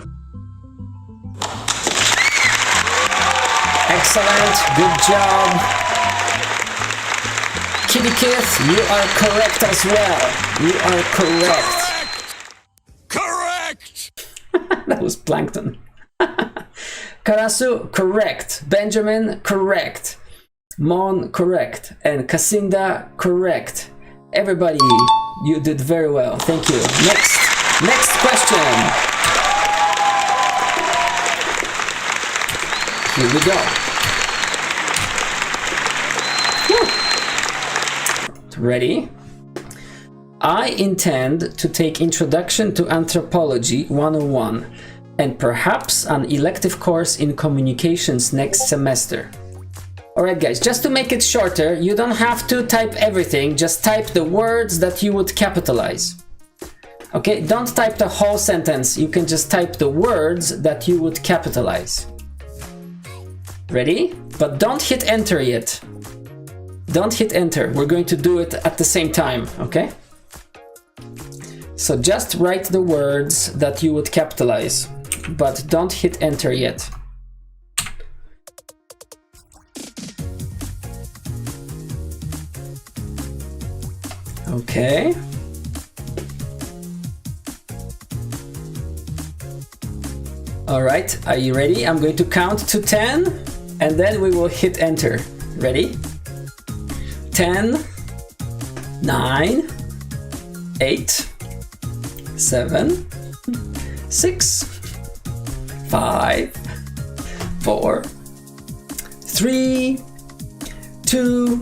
Excellent. Good job. Kitty Kith, you are correct as well. You are correct. Correct! That was plankton. Karasu, correct. Benjamin, correct. Mon, correct. And Kasinda, correct. Everybody, you did very well. Thank you. Next question. Here we go. Ready? I intend to take Introduction to Anthropology 101 and perhaps an elective course in communications next semester. Alright guys, just to make it shorter, you don't have to type everything, just type the words that you would capitalize. Okay, don't type the whole sentence, you can just type the words that you would capitalize. Ready? But don't hit enter yet. Don't hit enter. We're going to do it at the same time, okay? So just write the words that you would capitalize, but don't hit enter yet. Okay. All right, are you ready? I'm going to count to 10 and then we will hit enter. Ready? 10, 9, 8, 7, 6, 5, 4, 3, 2,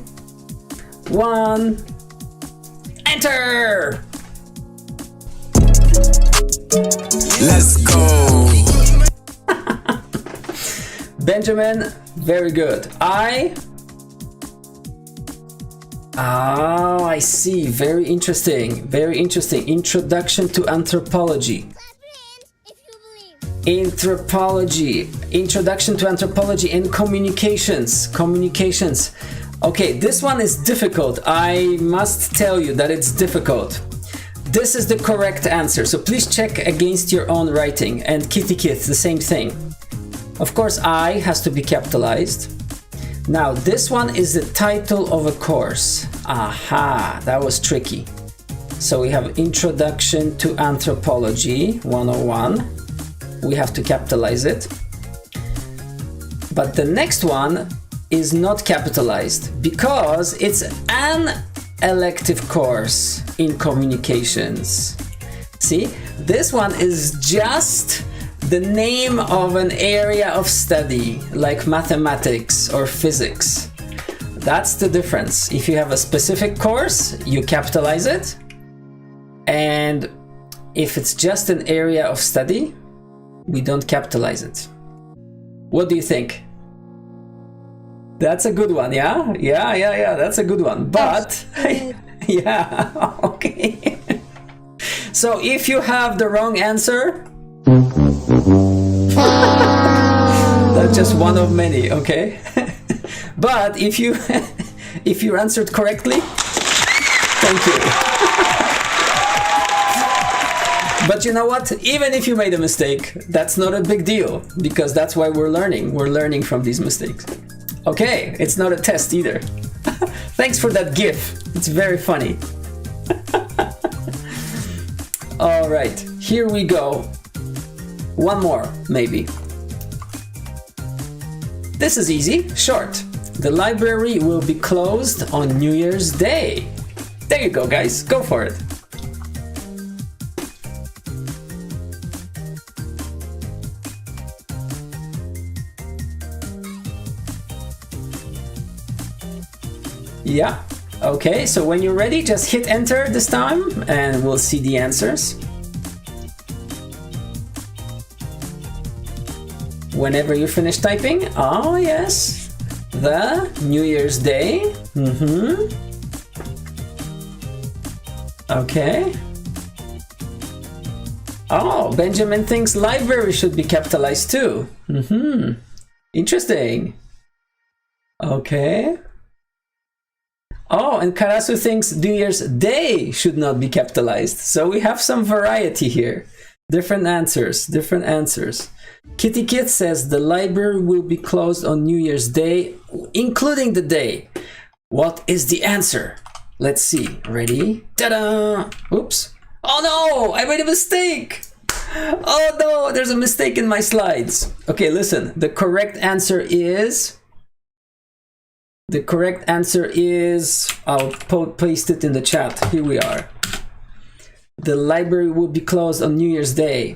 1, enter! Let's go. Benjamin, very good. I see. Very interesting. Very interesting. Introduction to anthropology. Anthropology. Introduction to anthropology and communications. Communications. Okay, this one is difficult. I must tell you that it's difficult. This is the correct answer, so please check against your own writing. And Kitty Kith, the same thing. Of course, I has to be capitalized. Now, this one is the title of a course. Aha, that was tricky. So we have Introduction to Anthropology 101. We have to capitalize it. But the next one is not capitalized because it's an elective course in communications. See, this one is just the name of an area of study, like mathematics or physics. That's the difference. If you have a specific course, you capitalize it. And if it's just an area of study, we don't capitalize it. What do you think? That's a good one, yeah? Yeah, that's a good one. But, yeah, okay. So if you have the wrong answer, that's just one of many, okay? But if you answered correctly, thank you. But you know what? Even if you made a mistake, that's not a big deal because that's why we're learning. We're learning from these mistakes. Okay, it's not a test either. Thanks for that GIF. It's very funny. All right, here we go. One more, maybe. This is easy, short. The library will be closed on New Year's Day. There you go, guys. Go for it. Yeah, okay, so when you're ready, just hit enter this time and we'll see the answers. Whenever you finish typing, oh yes, the New Year's Day. Okay. Oh, Benjamin thinks library should be capitalized too. Interesting. Okay. Oh, and Karasu thinks New Year's Day should not be capitalized. So we have some variety here. Different answers, different answers. Kitty Kit says the library will be closed on New Year's Day, including the day. What is the answer? Let's see. Ready? Ta-da! Oops. Oh no! I made a mistake! Oh no! There's a mistake in my slides. Okay, listen. The correct answer is... I'll paste it in the chat. Here we are. The library will be closed on New Year's Day.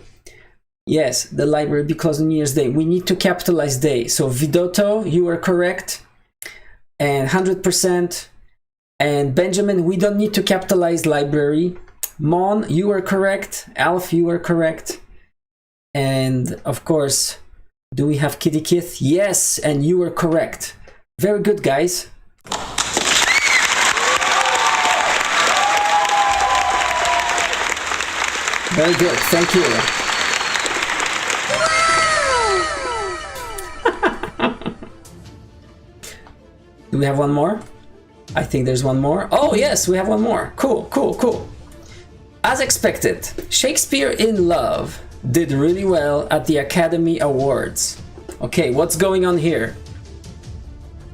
Yes, the library will be closed on New Year's Day. We need to capitalize day. So Vidoto, you are correct. And 100%. And Benjamin, we don't need to capitalize library. Mon, you are correct. Alf, you are correct. And of course, do we have Kitty Kith? Yes, and you are correct. Very good, guys. Very good, thank you. Do we have one more? I think there's one more. Oh yes, we have one more. Cool, cool, cool. As expected, Shakespeare in Love did really well at the Academy Awards. Okay, what's going on here?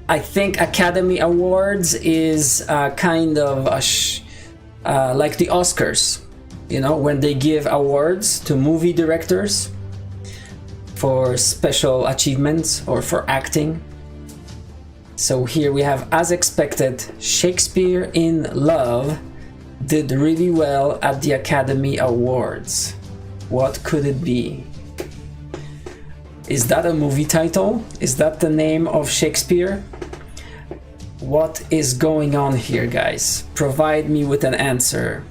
I think Academy Awards is kind of like the Oscars, you know, when they give awards to movie directors for special achievements or for acting. So here we have, as expected, Shakespeare in Love did really well at the Academy Awards. What could it be? Is that a movie title? Is that the name of Shakespeare? What is going on here, guys? Provide me with an answer.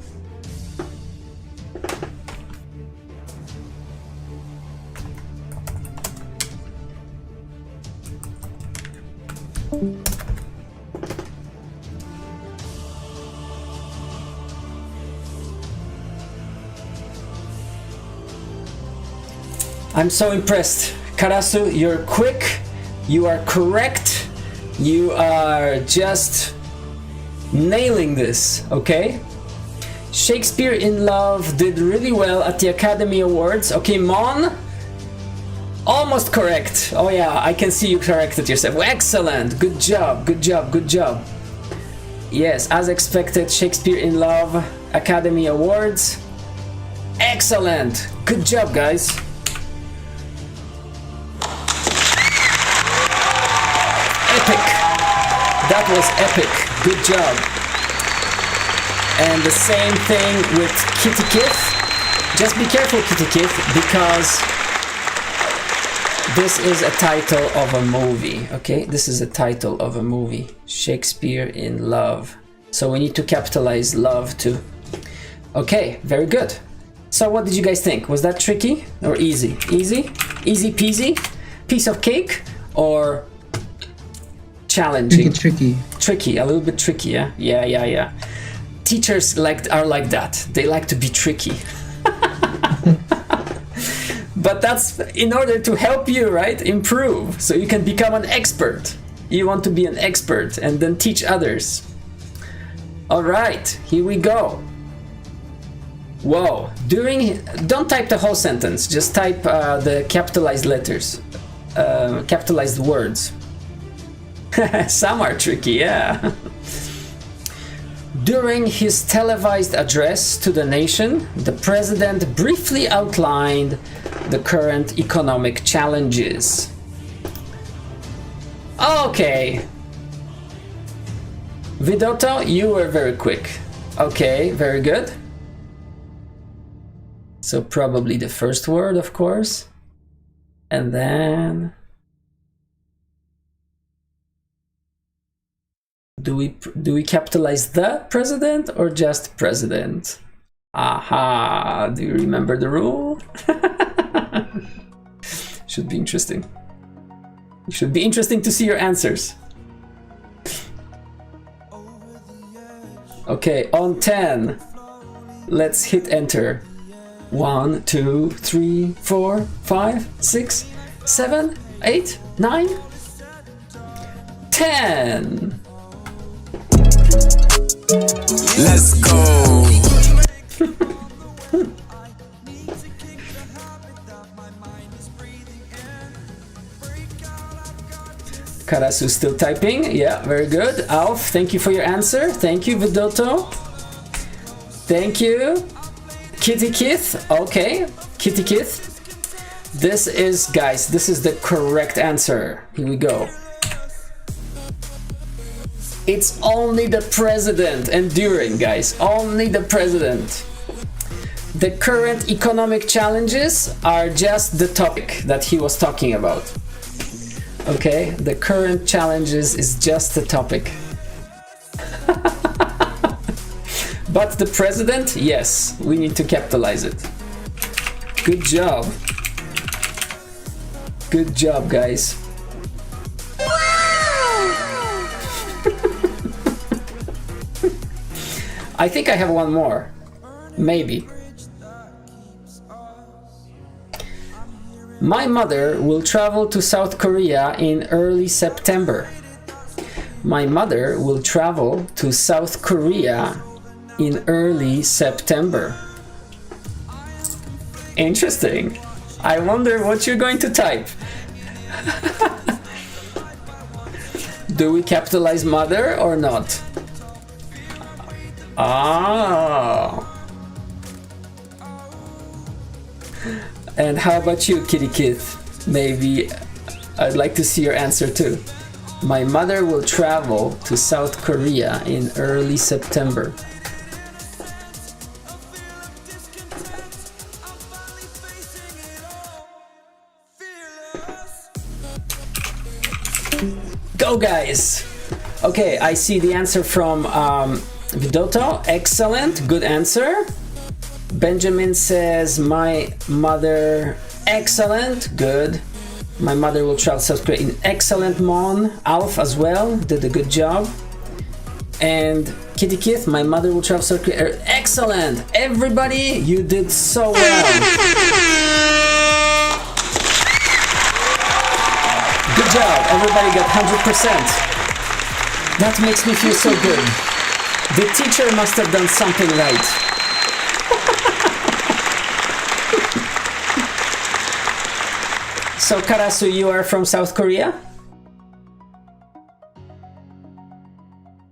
I'm so impressed. Karasu, you're quick, you are correct, you are just nailing this, okay? Shakespeare in Love did really well at the Academy Awards. Okay, Mon, almost correct. Oh yeah, I can see you corrected yourself. Excellent, good job, good job, good job. Yes, as expected, Shakespeare in Love, Academy Awards. Excellent, good job, guys. Epic. That was epic. Good job. And the same thing with Kitty Kith. Just be careful, Kitty Kith, because this is a title of a movie, okay? This is a title of a movie. Shakespeare in Love. So we need to capitalize love too. Okay, very good. So what did you guys think? Was that tricky or easy? Easy? Easy peasy? Piece of cake? Or challenging? Tricky. Tricky, a little bit tricky, yeah? Yeah. Teachers are like that. They like to be tricky. But that's in order to help you, right? Improve, so you can become an expert. You want to be an expert and then teach others. All right, here we go. Whoa, don't type the whole sentence, just type the capitalized letters, capitalized words. Some are tricky, yeah. During his televised address to the nation, the president briefly outlined the current economic challenges. Okay. Vidotto, you were very quick. Okay, very good. So probably the first word, of course. And then... Do we capitalize the president or just president? Aha, do you remember the rule? Should be interesting. It should be interesting to see your answers. Okay, on 10, let's hit enter. 1, 2, 3, 4, 5, 6, 7, 8, 9, 10. Let's go. Karasu still typing. Yeah, very good. Alf, thank you for your answer. Thank you, Vidotto. Thank you. Kitty Kith. Okay, Kitty Kith. This is, guys, this is the correct answer. Here we go. It's only the president enduring, guys. Only the president. The current economic challenges are just the topic that he was talking about. Okay, the current challenges is just the topic. But the president, yes, we need to capitalize it. Good job. Good job, guys. I think I have one more. Maybe. My mother will travel to South Korea in early September. my mother will travel to South Korea in early September. Interesting. I wonder what you're going to type. Do we capitalize mother or not? Ah. And how about you, Kitty Kid? Maybe I'd like to see your answer too. My mother will travel to South Korea in early September. Go, guys! Okay, I see the answer from Vidoto. Excellent, good answer. Benjamin says, my mother, excellent, good. My mother will travel South Korea in excellent, Mon. Alf as well, did a good job. And Kitty Kith, my mother will travel South Korea, excellent. Everybody, you did so well. Good job, everybody got 100%. That makes me feel so good. The teacher must have done something right. So Karasu, you are from South Korea?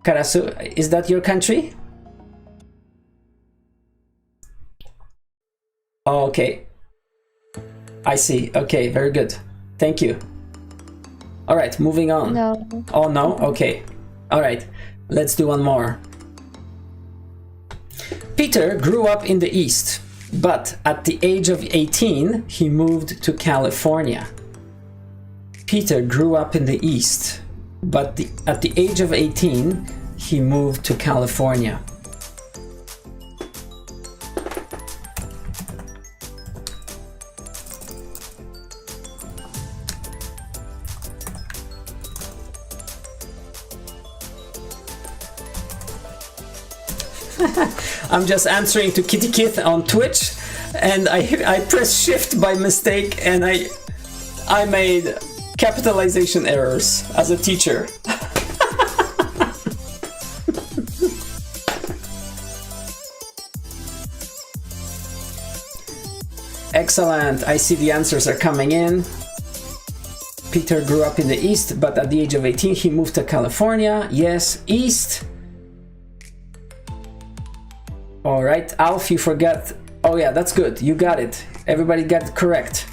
Karasu, is that your country? Oh, okay. I see. Okay, very good. Thank you. All right, moving on. No. Oh, no? Okay. All right, let's do one more. Peter grew up in the East, but at the age of 18, he moved to California. Peter grew up in the East, but at the age of 18, he moved to California. I'm just answering to Kitty Kith on Twitch, and I pressed shift by mistake, and I made capitalization errors as a teacher. Excellent. I see the answers are coming in. Peter grew up in the East, but at the age of 18 he moved to California. Yes, East. All right, Alf, you forgot. Oh yeah, that's good. You got it. Everybody got it correct.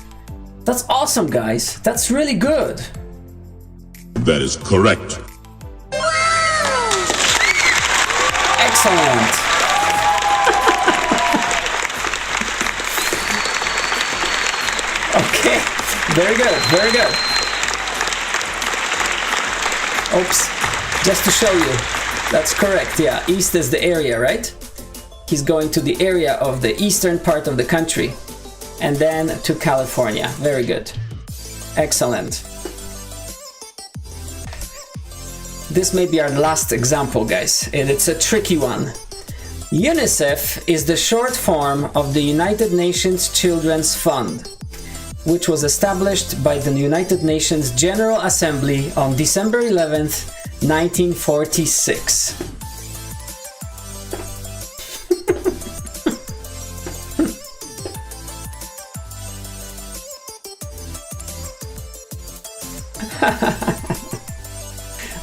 That's awesome, guys. That's really good. That is correct. Excellent. Okay, very good, very good. Oops, just to show you. That's correct, yeah. East is the area, right? He's going to the area of the eastern part of the country and then to California. Very good. Excellent. This may be our last example, guys, and it's a tricky one. UNICEF is the short form of the United Nations Children's Fund, which was established by the United Nations General Assembly on December 11th, 1946.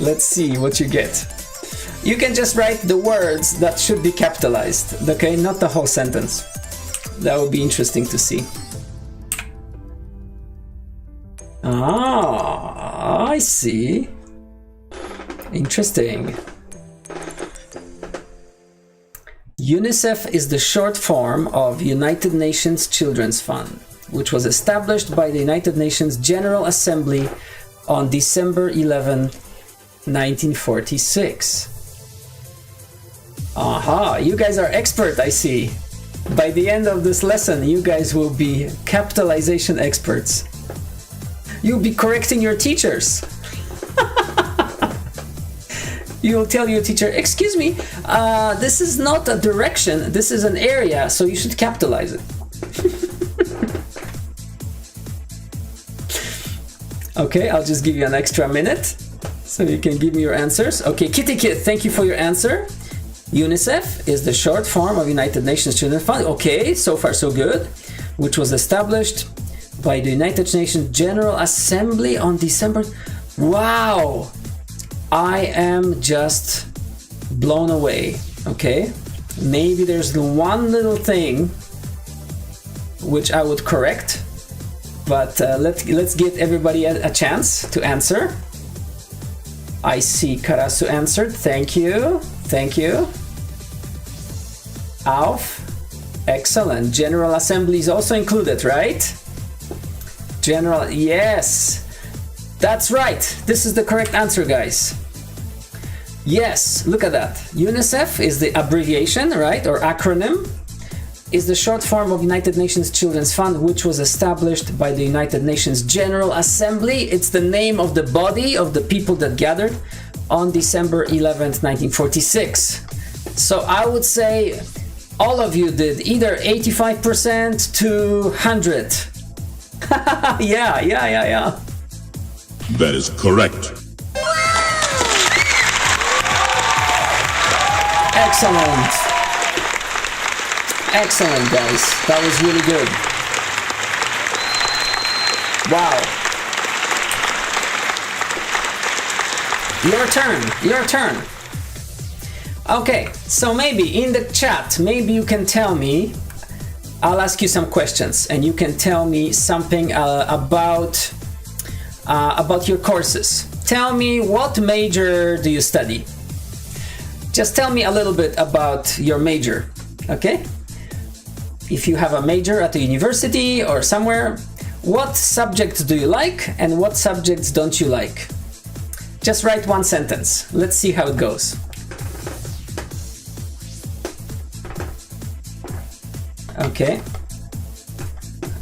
Let's see what you get. You can just write the words that should be capitalized, okay? Not the whole sentence. That would be interesting to see. Ah, I see. Interesting. UNICEF is the short form of United Nations Children's Fund, which was established by the United Nations General Assembly on December 11, 1946. Aha, you guys are expert, I see. By the end of this lesson, you guys will be capitalization experts. You'll be correcting your teachers. You'll tell your teacher, excuse me, this is not a direction, this is an area, so you should capitalize it. Okay, I'll just give you an extra minute. So you can give me your answers. Okay, Kitty Kid, thank you for your answer. UNICEF is the short form of United Nations Children's Fund. Okay, so far so good. Which was established by the United Nations General Assembly on December. Wow! I am just blown away. Okay, maybe there's one little thing which I would correct, but let's give everybody a chance to answer. I see Karasu answered. Thank you. Thank you. Alf. Excellent. General Assembly is also included, right? General, yes. That's right. This is the correct answer, guys. Yes, look at that. UNICEF is the abbreviation, right? Or acronym. Is the short form of United Nations Children's Fund, which was established by the United Nations General Assembly. It's the name of the body of the people that gathered on December 11th, 1946. So I would say all of you did either 85% to 100. Yeah. That is correct. Excellent. Excellent, guys. That was really good. Wow. Your turn. Okay, so maybe in the chat, maybe you can tell me, I'll ask you some questions and you can tell me something about your courses. Tell me, what major do you study? Just tell me a little bit about your major, okay? If you have a major at a university or somewhere, what subjects do you like and what subjects don't you like? Just write one sentence. Let's see how it goes. Okay.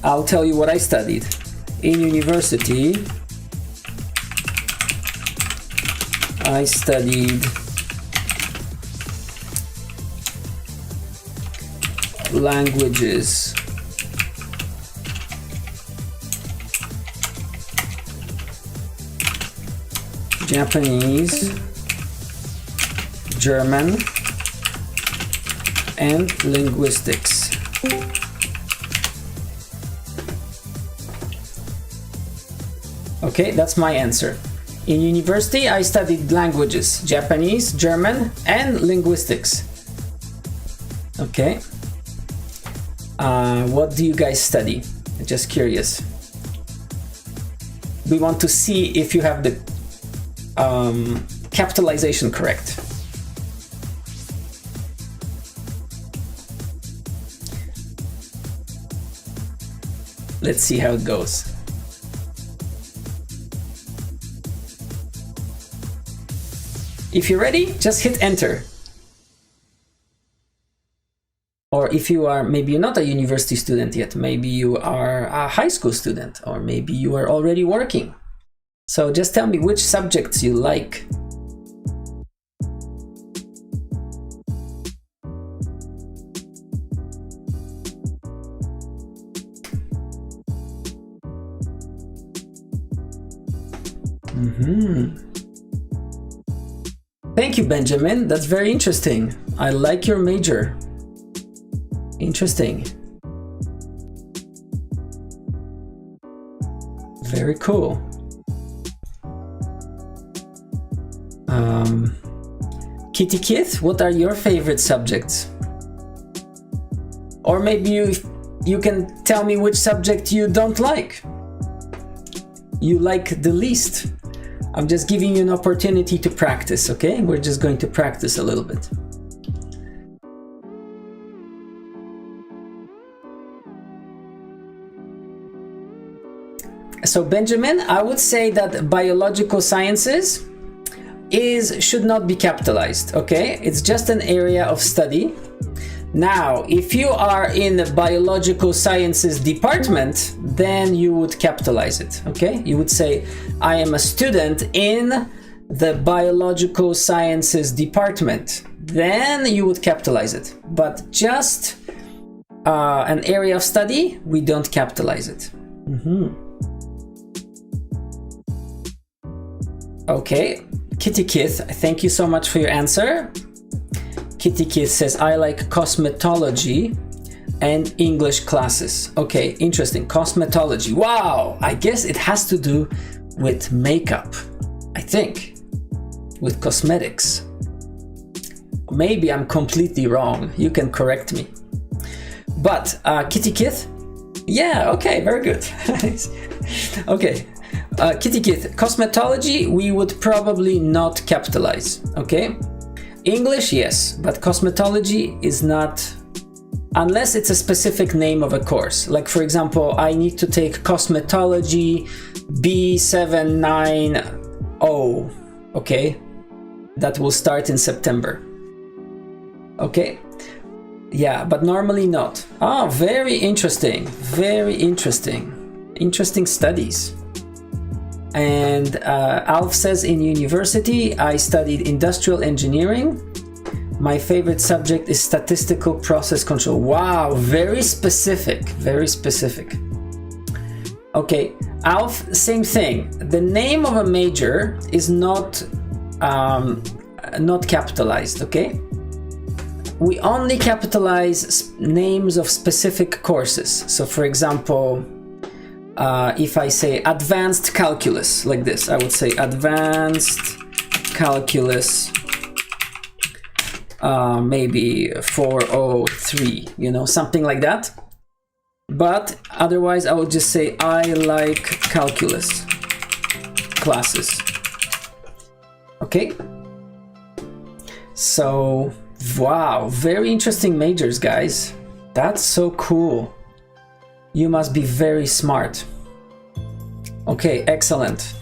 I'll tell you what I studied. In university, I studied languages. Japanese, German, and linguistics. Okay, that's my answer. In university, I studied languages, Japanese, German, and linguistics. Okay. What do you guys study? Just curious. We want to see if you have the capitalization correct. Let's see how it goes. If you're ready, just hit enter. Or if you are, maybe you're not a university student yet, maybe you are a high school student, or maybe you are already working. So just tell me which subjects you like. Thank you, Benjamin. That's very interesting. I like your major. Interesting. Very cool. Kitty Kit, what are your favorite subjects? Or maybe you can tell me which subject you don't like. You like the least. I'm just giving you an opportunity to practice, okay? We're just going to practice a little bit. So Benjamin, I would say that biological sciences should not be capitalized, okay? It's just an area of study. Now, if you are in the biological sciences department, then you would capitalize it, okay? You would say, I am a student in the biological sciences department. Then you would capitalize it. But just an area of study, we don't capitalize it. Okay. Kitty Kith, thank you so much for your answer. Kitty Kith says, I like cosmetology and English classes. Okay, interesting. Cosmetology. Wow, I guess it has to do with makeup, I think, with cosmetics. Maybe I'm completely wrong. You can correct me. But Kitty Kith, yeah, okay, very good. Okay, Kitty Kith, cosmetology, we would probably not capitalize, okay? English, yes, but cosmetology is not, unless it's a specific name of a course. Like, for example, I need to take cosmetology B790, okay? That will start in September. Okay? Yeah, but normally not. Oh, very interesting. Very interesting. Interesting studies. And Alf says, in university, I studied industrial engineering. My favorite subject is statistical process control. Wow, very specific, very specific. Okay, Alf, same thing. The name of a major is not capitalized, okay? We only capitalize names of specific courses. So for example, if I say advanced calculus, like this, I would say advanced calculus, maybe 403, you know, something like that. But otherwise, I would just say I like calculus classes. Okay. So, wow, very interesting majors, guys. That's so cool. You must be very smart. Okay, excellent.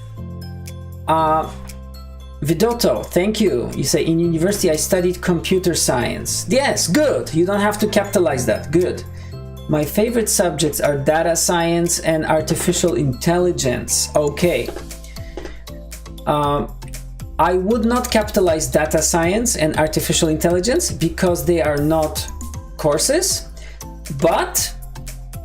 Vidotto, thank you. You say, in university I studied computer science. Yes, good. You don't have to capitalize that. Good. My favorite subjects are data science and artificial intelligence. Okay. I would not capitalize data science and artificial intelligence because they are not courses. But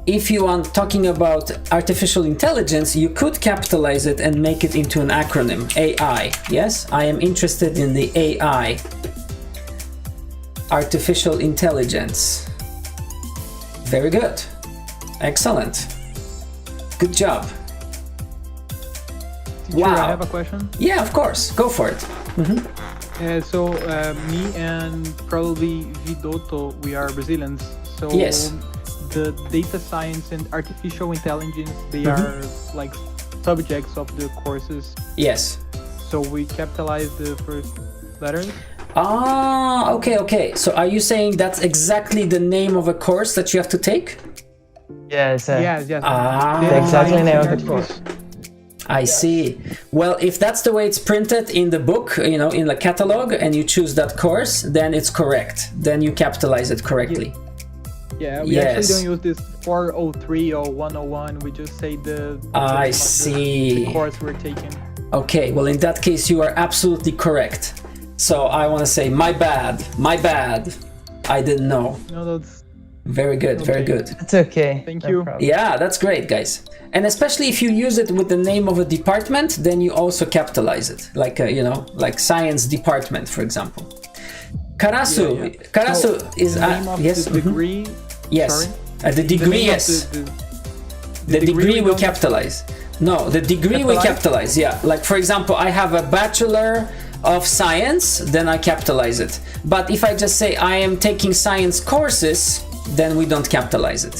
if you are talking about artificial intelligence, you could capitalize it and make it into an acronym, AI. Yes, I am interested in the AI, artificial intelligence. Very good. Excellent. Good job. Teacher, Wow. I have a question. Yeah, of course. Go for it. So me and probably Vidotto, we are Brazilians. So Yes. the data science and artificial intelligence, they are like subjects of the courses. Yes. So we capitalize the first letters. Ah, okay. So are you saying that's exactly the name of a course that you have to take? Yes. Yes. Ah. Data Exactly science name and of the course. artificial- I see. Well, if that's the way it's printed in the book, you know, in the catalog, and you choose that course, then it's correct. Then you capitalize it correctly. Yeah, we Yes. actually don't use this 403 or 101. We just say the I the see. course we're taking. Okay, well, in that case, you are absolutely correct. So I want to say, my bad. I didn't know. No, that's Very good, very Okay. good. It's okay. Thank No you. problem. Yeah, that's great, guys. And especially if you use it with the name of a department, then you also capitalize it, like you know, like science department, for example. Karasu, Karasu is the name of yes, the degree. yes, Sorry? the degree, name of yes, the the degree we don't- capitalize. No, the degree we capitalize. Yeah, like for example, I have a bachelor of science, then I capitalize it. But if I just say I am taking science courses, then we don't capitalize it.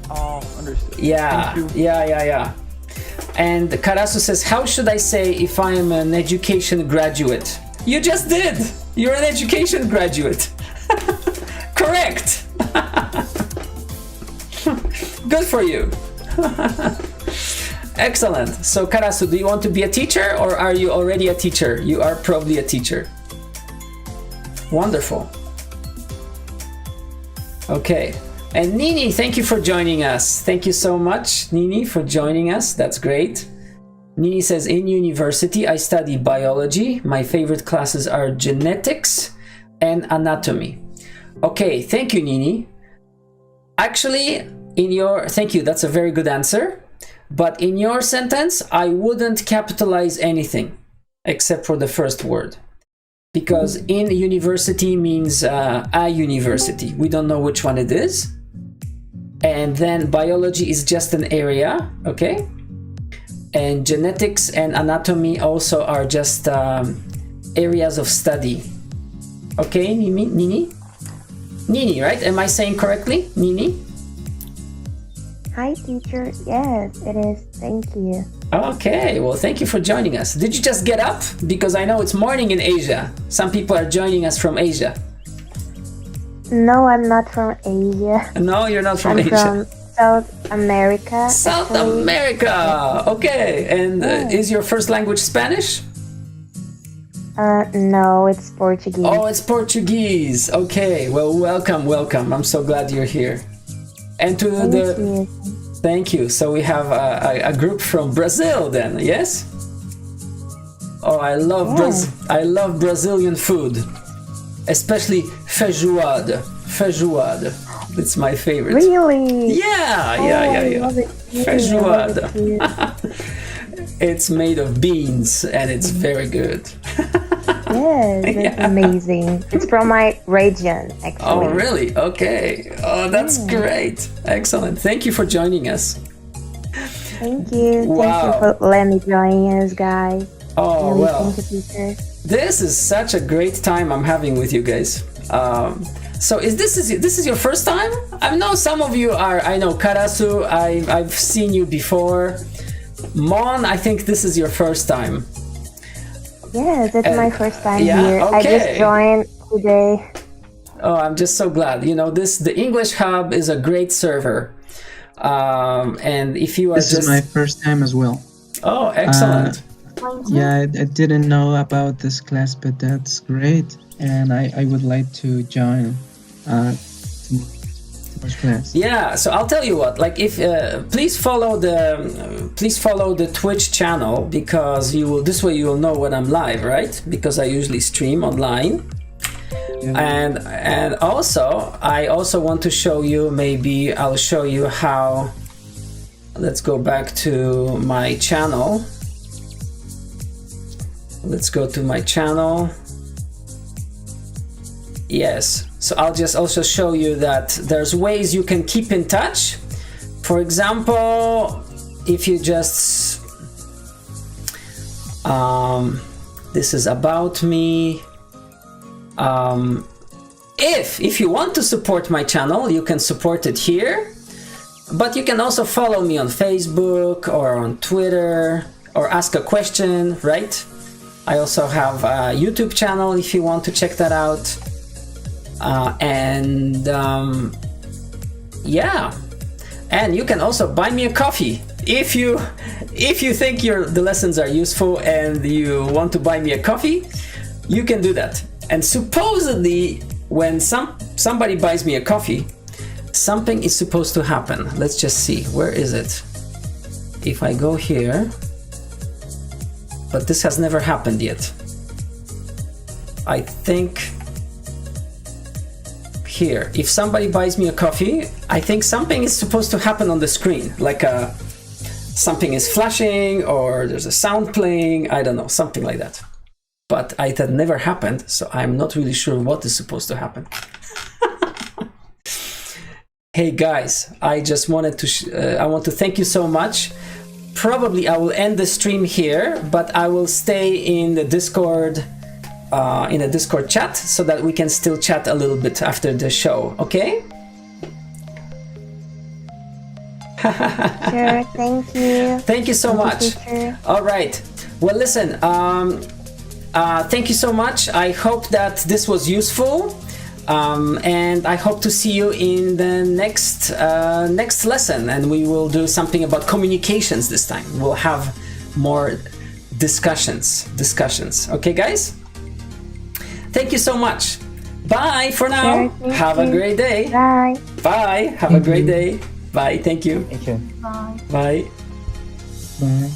Oh, understood. Yeah, Thank you. yeah. And Karasu says, how should I say if I am an education graduate? You just did! You're an education graduate. Correct! Good for you. Excellent. So Karasu, do you want to be a teacher or are you already a teacher? You are probably a teacher. Wonderful. Okay. And Nini, thank you for joining us. Thank you so much, Nini, for joining us. That's great. Nini says, in university, I study biology. My favorite classes are genetics and anatomy. Okay, thank you, Nini. Actually, thank you, that's a very good answer. But in your sentence, I wouldn't capitalize anything. except for the first word. Because in university means a university. We don't know which one it is. And then biology is just an area, okay? And genetics and anatomy also are just areas of study. Okay, Nini? Nini, right? Am I saying correctly? Nini? Hi, teacher. Yes, it is. Thank you. Okay, well, thank you for joining us. Did you just get up? Because I know it's morning in Asia. Some people are joining us from Asia. No, I'm not from Asia. No, you're not from I'm Asia. from South America. South actually. America! Okay, and is your first language Spanish? No, it's Portuguese. Oh, it's Portuguese. Okay, well, welcome. I'm so glad you're here. And to thank you. So we have a group from Brazil then, yes? Oh, I love I love Brazilian food, especially feijoada. Feijoada, it's my favorite. Really? Yeah. I love it too. Feijoada. It's made of beans and it's very good. Yes, it's amazing. It's from my region, actually. Oh, really? Okay. Oh, that's great. Excellent. Thank you for joining us. Thank you. Wow. Thank you for letting me join us, guys. Oh, really, well. thank you, teacher. This is such a great time I'm having with you guys. So this is your first time? I know some of you are. I know Karasu. I've seen you before. Mon, I think this is your first time. Yes, it's my first time here. Okay. I just joined today. Oh, I'm just so glad. You know, the English Hub is a great server. And if you are This is my first time as well. Oh, excellent. Yeah, I didn't know about this class, but that's great. And I would like to join tomorrow's class. Yeah, so I'll tell you what. Like, if please follow the Twitch channel, because this way you will know when I'm live, right? Because I usually stream online. Yeah. And also I also want to show you. Maybe I'll show you how. Let's go back to my channel. Let's go to my channel. Yes, so I'll just also show you that there's ways you can keep in touch. For example, if you just this is about me. If you want to support my channel, you can support it here, but you can also follow me on Facebook or on Twitter or ask a question, right? I also have a YouTube channel if you want to check that out. Yeah, and you can also buy me a coffee if you think the lessons are useful and you want to buy me a coffee. You can do that. And supposedly, when somebody buys me a coffee, something is supposed to happen. Let's just see. Where is it? If I go here, but this has never happened yet. I think here, if somebody buys me a coffee, I think something is supposed to happen on the screen, like something is flashing or there's a sound playing. I don't know, something like that. But it had never happened, so I'm not really sure what is supposed to happen. Hey guys, I just wanted to I want to thank you so much. Probably I will end the stream here, but I will stay in the Discord chat so that we can still chat a little bit after the show, okay? Sure, thank you. Thank you so much. All right. Well, listen, thank you so much. I hope that this was useful. And I hope to see you in the next lesson, and we will do something about communications this time. We'll have more discussions. Okay, guys? Thank you so much. Bye for now. Sure, have a great day. Bye. Bye. Have a great day. Bye. Thank you. Thank you. Bye. Bye. Bye.